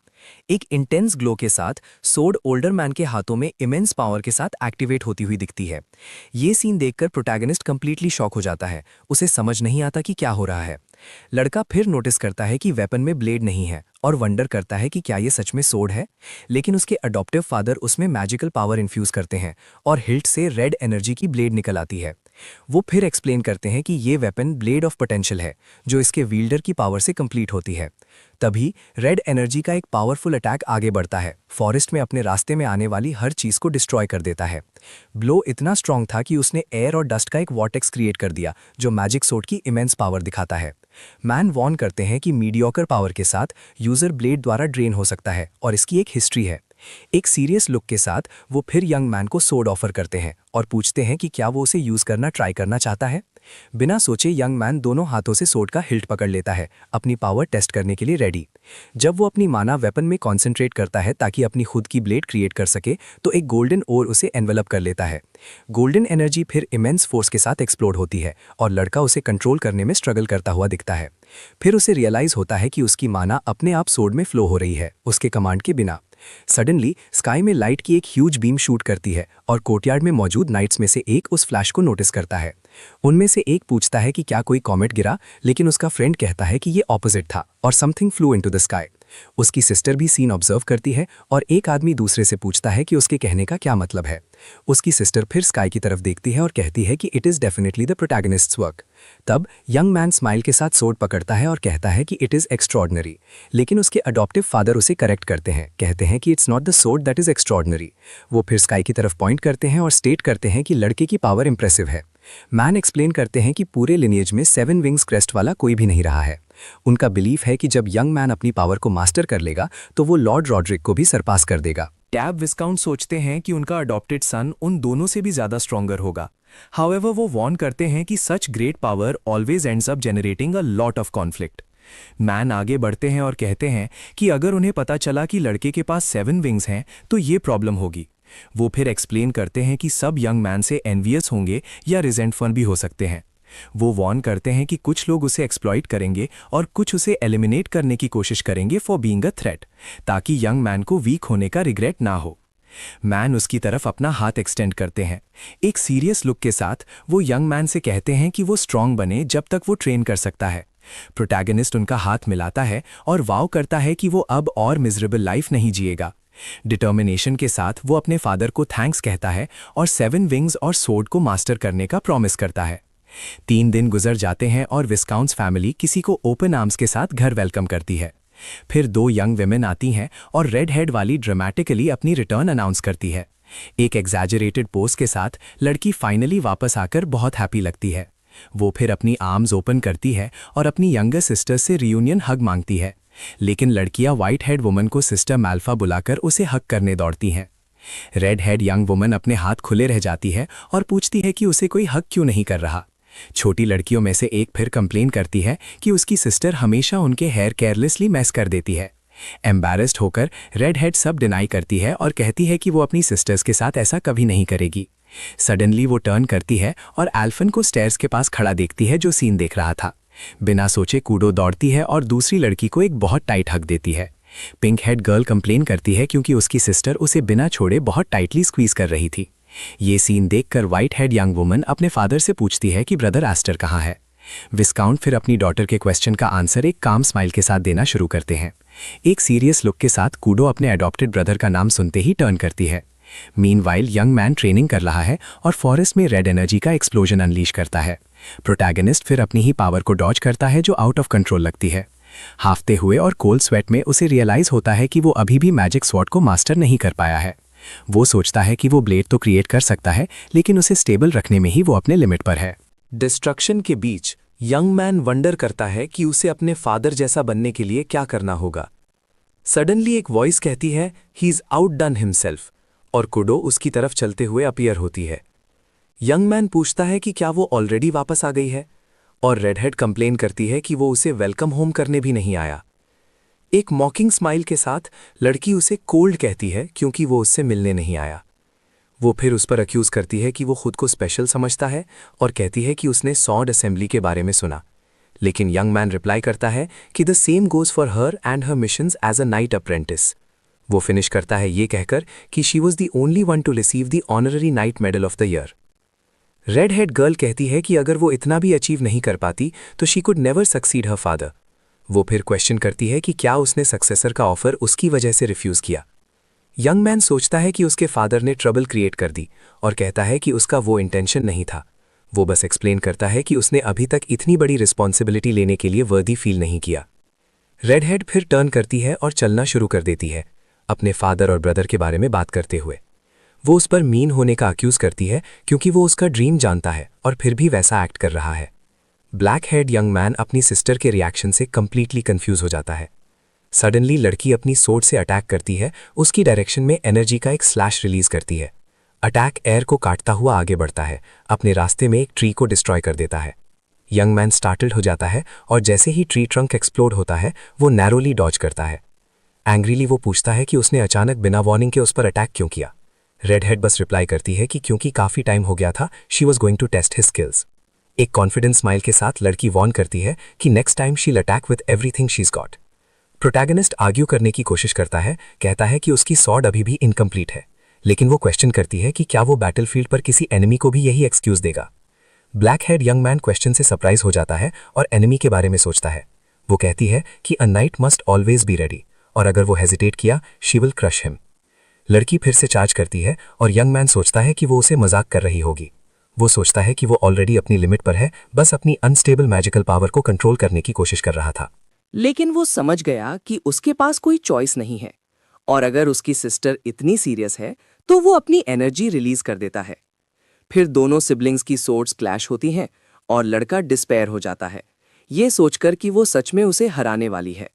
एक इंटेंस ग्लो के साथ सोर्ड ओल्डर मैन के हाथों में इमेंस पावर के साथ एक्टिवेट होती हुई दिखती है। ये सीन देखकर प्रोटैगनिस्ट कंप्लीटली शॉक हो जाता है, उसे समझ नहीं आता कि क्या हो रहा है। लड़का फिर नोटिस करता है कि वेपन में ब्लेड नहीं है और वंडर करता है कि क्या ये सच में सोर्ड है, लेकिन उसके अडॉप्टिव फादर उसमें मैजिकल पावर इन्फ्यूज करते हैं और हिल्ट से रेड एनर्जी की ब्लेड निकल आती है। वो फिर एक्सप्लेन करते हैं कि ये वेपन ब्लेड ऑफ पोटेंशियल है जो इसके विल्डर की पावर से कंप्लीट होती है। तभी रेड एनर्जी का एक पावरफुल अटैक आगे बढ़ता है, फॉरेस्ट में अपने रास्ते में आने वाली हर चीज को डिस्ट्रॉय कर देता है। ब्लो इतना स्ट्रांग था कि उसने एयर और डस्ट का एक वॉर्टेक्स क्रिएट कर दिया जो मैजिक सोर्ड की इमेंस पावर दिखाता है। मैन वॉर्न करते हैं कि मीडियोकर पावर के साथ यूजर ब्लेड द्वारा ड्रेन हो सकता है और इसकी एक हिस्ट्री है। एक सीरियस लुक के साथ वो फिर यंग मैन को सोर्ड ऑफर करते हैं और पूछते हैं कि क्या वो उसे यूज करना ट्राई करना चाहता है। बिना सोचे यंग मैन दोनों हाथों से सोर्ड का हिल्ट पकड़ लेता है, अपनी पावर टेस्ट करने के लिए रेडी। जब वो अपनी माना वेपन में कॉन्सेंट्रेट करता है ताकि अपनी खुद की ब्लेड क्रिएट कर सके, तो एक गोल्डन ओर उसे एनवेलप कर लेता है। गोल्डन एनर्जी फिर इमेंस फोर्स के साथ एक्सप्लोड होती है और लड़का उसे कंट्रोल करने में स्ट्रगल करता हुआ दिखता है। फिर उसे रियलाइज होता है कि उसकी माना अपने आप सोर्ड में फ्लो हो रही है, उसके कमांड के बिना। सडनली स्काई में लाइट की एक ह्यूज बीम शूट करती है और कोर्टयार्ड में मौजूद नाइट्स में से एक उस फ्लैश को नोटिस करता है। उनमें से एक पूछता है कि क्या कोई कॉमेट गिरा, लेकिन उसका फ्रेंड कहता है कि ये ऑपोजिट था और something flu into the sky. उसकी सिस्टर भी सीन ऑब्जर्व करती है और एक आदमी दूसरे से पूछता है कि उसके कहने का क्या मतलब है। उसकी सिस्टर फिर स्काई की तरफ देखती है और कहती है कि it is definitely the protagonist's work. तब यंग मैन स्माइल के साथ सोर्ड पकड़ता है और कहता है कि इट इज एक्स्ट्रॉर्डनरी, लेकिन उसके अडॉप्टिव फादर उसे करेक्ट करते हैं, कहते हैं कि it's not the sword that is extraordinary. वो फिर स्काई की तरफ पॉइंट करते हैं और स्टेट करते हैं कि लड़के की पावर इंप्रेसिव है। मैन एक्सप्लेन करते हैं कि पूरे लिनिएज में 7 विंग्स क्रेस्ट वाला कोई भी नहीं रहा है। उनका बिलीफ है कि जब यंग मैन अपनी पावर को मास्टर कर लेगा तो वो लॉर्ड रॉड्रिक को भी सरपास कर देगा। टैब विस्काउंट सोचते हैं कि उनका अडॉप्टेड सन उन दोनों से भी ज्यादा स्ट्रॉन्गर होगा। हाउएवर वो वॉर्न करते हैं कि such great power always ends up generating a lot of conflict. Man आगे बढ़ते हैं और कहते हैं कि अगर उन्हें पता चला कि लड़के के पास 7 विंग्स हैं तो ये प्रॉब्लम होगी। वो फिर एक्सप्लेन करते हैं कि सब यंग मैन से एनवियस होंगे या रिजेंटफुल भी हो सकते हैं। वो वॉर्न करते हैं कि कुछ लोग उसे एक्सप्लॉइट करेंगे और कुछ उसे एलिमिनेट करने की कोशिश करेंगे फॉर बीइंग अ थ्रेट, ताकि यंग मैन को वीक होने का रिग्रेट ना हो। मैन उसकी तरफ अपना हाथ एक्सटेंड करते हैं। एक सीरियस लुक के साथ वो यंग मैन से कहते हैं कि वो स्ट्रांग बने जब तक वो ट्रेन कर सकता है। प्रोटैगनिस्ट उनका हाथ मिलाता है और वाव करता है कि वो अब और मिजरेबल लाइफ नहीं जिएगा। डिटर्मिनेशन के साथ वो अपने फादर को थैंक्स कहता है और 7 विंग्स और सोर्ड को मास्टर करने का प्रॉमिस करता है। 3 दिन गुजर जाते हैं और विस्काउंट्स फैमिली किसी को ओपन आर्म्स के साथ घर वेलकम करती है। फिर 2 यंग विमेन आती हैं और रेड हेड वाली ड्रामेटिकली अपनी रिटर्न अनाउंस करती है। एक एग्जैजरेटेड पोज के साथ लड़की फाइनली वापस आकर बहुत हैप्पी लगती है। वो फिर अपनी आर्म्स ओपन करती है और अपनी यंगर सिस्टर से रियूनियन हग मांगती है, लेकिन लड़कियां व्हाइट हेड वुमन को सिस्टर मैल्फा बुलाकर उसे हग करने दौड़ती हैं। रेड हेड यंग वुमन अपने हाथ खुले रह जाती है और पूछती है कि उसे कोई हक क्यों नहीं कर रहा। छोटी लड़कियों में से एक फिर कंप्लेन करती है कि उसकी सिस्टर हमेशा उनके हेयर केयरलेसली मैस कर देती है। एम्बैरेस्ड होकर रेड हेड सब डिनाई करती है और कहती है कि वो अपनी सिस्टर्स के साथ ऐसा कभी नहीं करेगी। सडनली वो टर्न करती है और एल्फन को स्टेयर्स के पास खड़ा देखती है जो सीन देख रहा था। बिना सोचे कूडो दौड़ती है और दूसरी लड़की को एक बहुत टाइट हग देती है। पिंक हेड गर्ल कंप्लेन करती है क्योंकि उसकी सिस्टर उसे बिना छोड़े बहुत टाइटली स्क्वीज कर रही थी। ये सीन देखकर व्हाइट हेड यंग वुमन अपने फादर से पूछती है कि ब्रदर एस्टर कहाँ है। विस्काउंट फिर अपनी डॉटर के क्वेश्चन का आंसर एक काम स्माइल के साथ देना शुरू करते हैं। एक सीरियस लुक के साथ कूडो अपने अडॉप्टेड ब्रदर का नाम सुनते ही टर्न करती है। मीनवाइल यंग मैन ट्रेनिंग कर रहा है और फॉरेस्ट में रेड एनर्जी का एक्सप्लोजन अनलीश करता है। प्रोटैगनिस्ट फिर अपनी ही पावर को डॉज करता है जो आउट ऑफ कंट्रोल लगती है। हाफते हुए और कोल्ड स्वेट में उसे रियलाइज होता है कि वो अभी भी मैजिक स्वॉर्ड को मास्टर नहीं कर पाया है। वो सोचता है कि वो ब्लेड तो क्रिएट कर सकता है, लेकिन उसे स्टेबल रखने में ही वो अपने लिमिट पर है। डिस्ट्रक्शन के बीच यंग मैन वंडर करता है कि उसे अपने फादर जैसा बनने के लिए क्या करना होगा। सडनली एक वॉइस कहती है ही इज आउटडन हिमसेल्फ और कुडो उसकी तरफ चलते हुए अपीयर होती है। यंग मैन पूछता है कि क्या वो ऑलरेडी वापस आ गई है और रेडहेड कंप्लेन करती है कि वो उसे वेलकम होम करने भी नहीं आया। एक मॉकिंग स्माइल के साथ लड़की उसे कोल्ड कहती है क्योंकि वो उससे मिलने नहीं आया। वो फिर उस पर अक्यूज करती है कि वो खुद को स्पेशल समझता है और कहती है कि उसने सॉर्ड असेंबली के बारे में सुना, लेकिन यंग मैन रिप्लाई करता है कि the same goes for her and her missions as a knight apprentice. वो फिनिश करता है ये कहकर कि she was the only one to receive the honorary knight medal of the year. Red head girl कहती है कि अगर वो इतना भी अचीव नहीं कर पाती तो she could never succeed her father. वो फिर क्वेश्चन करती है कि क्या उसने सक्सेसर का ऑफर उसकी वजह से रिफ्यूज किया। यंग मैन सोचता है कि उसके फादर ने ट्रबल क्रिएट कर दी और कहता है कि उसका वो इंटेंशन नहीं था। वो बस एक्सप्लेन करता है कि उसने अभी तक इतनी बड़ी रिस्पॉन्सिबिलिटी लेने के लिए वर्दी फील नहीं किया। रेड हेड फिर टर्न करती है और चलना शुरू कर देती है, अपने फादर और ब्रदर के बारे में बात करते हुए। वो उस पर मीन होने का अक्यूज करती है क्योंकि वो उसका ड्रीम जानता है और फिर भी वैसा एक्ट कर रहा है। ब्लैक हेड यंग मैन अपनी सिस्टर के रिएक्शन से कंप्लीटली कंफ्यूज हो जाता है। सडनली लड़की अपनी सोर्ड से अटैक करती है, उसकी डायरेक्शन में एनर्जी का एक स्लैश रिलीज करती है। अटैक एयर को काटता हुआ आगे बढ़ता है, अपने रास्ते में एक ट्री को डिस्ट्रॉय कर देता है। यंग मैन स्टार्टल्ड हो जाता है और जैसे ही ट्री ट्रंक एक्सप्लोड होता है वो नैरोली डॉज करता है। एंग्रीली वो पूछता है कि उसने अचानक बिना वार्निंग के उस पर अटैक क्यों किया। रेड हेड बस रिप्लाई करती है कि क्योंकि काफी टाइम हो गया था, she was going to test his skills. एक कॉन्फिडेंस स्माइल के साथ लड़की वॉर्न करती है कि next time she'll attack with everything she is got. Protagonist argue करने की कोशिश करता है, कहता है कि उसकी सॉर्ड अभी भी इनकम्प्लीट है, लेकिन वो क्वेश्चन करती है कि क्या वो बैटलफील्ड पर किसी एनिमी को भी यही एक्सक्यूज देगा। Black head young man question से सरप्राइज हो जाता है और एनिमी के बारे में सोचता है। वो कहती है कि a night must always be ready और अगर वो हेजिटेट किया शी विल क्रश हिम। लड़की फिर से चार्ज करती है और यंग मैन सोचता है कि वो उसे मजाक कर रही होगी। वो सोचता है कि वो ऑलरेडी अपनी लिमिट पर है, बस अपनी अनस्टेबल मैजिकल पावर को कंट्रोल करने की कोशिश कर रहा था। लेकिन वो समझ गया कि उसके पास कोई चॉइस नहीं है और अगर उसकी सिस्टर इतनी सीरियस है तो वो अपनी एनर्जी रिलीज कर देता है। फिर दोनों सिबलिंग्स की सोर्ड्स क्लैश होती हैं और लड़का डिस्पेयर हो जाता है, ये सोचकर कि वो सच में उसे हराने वाली है।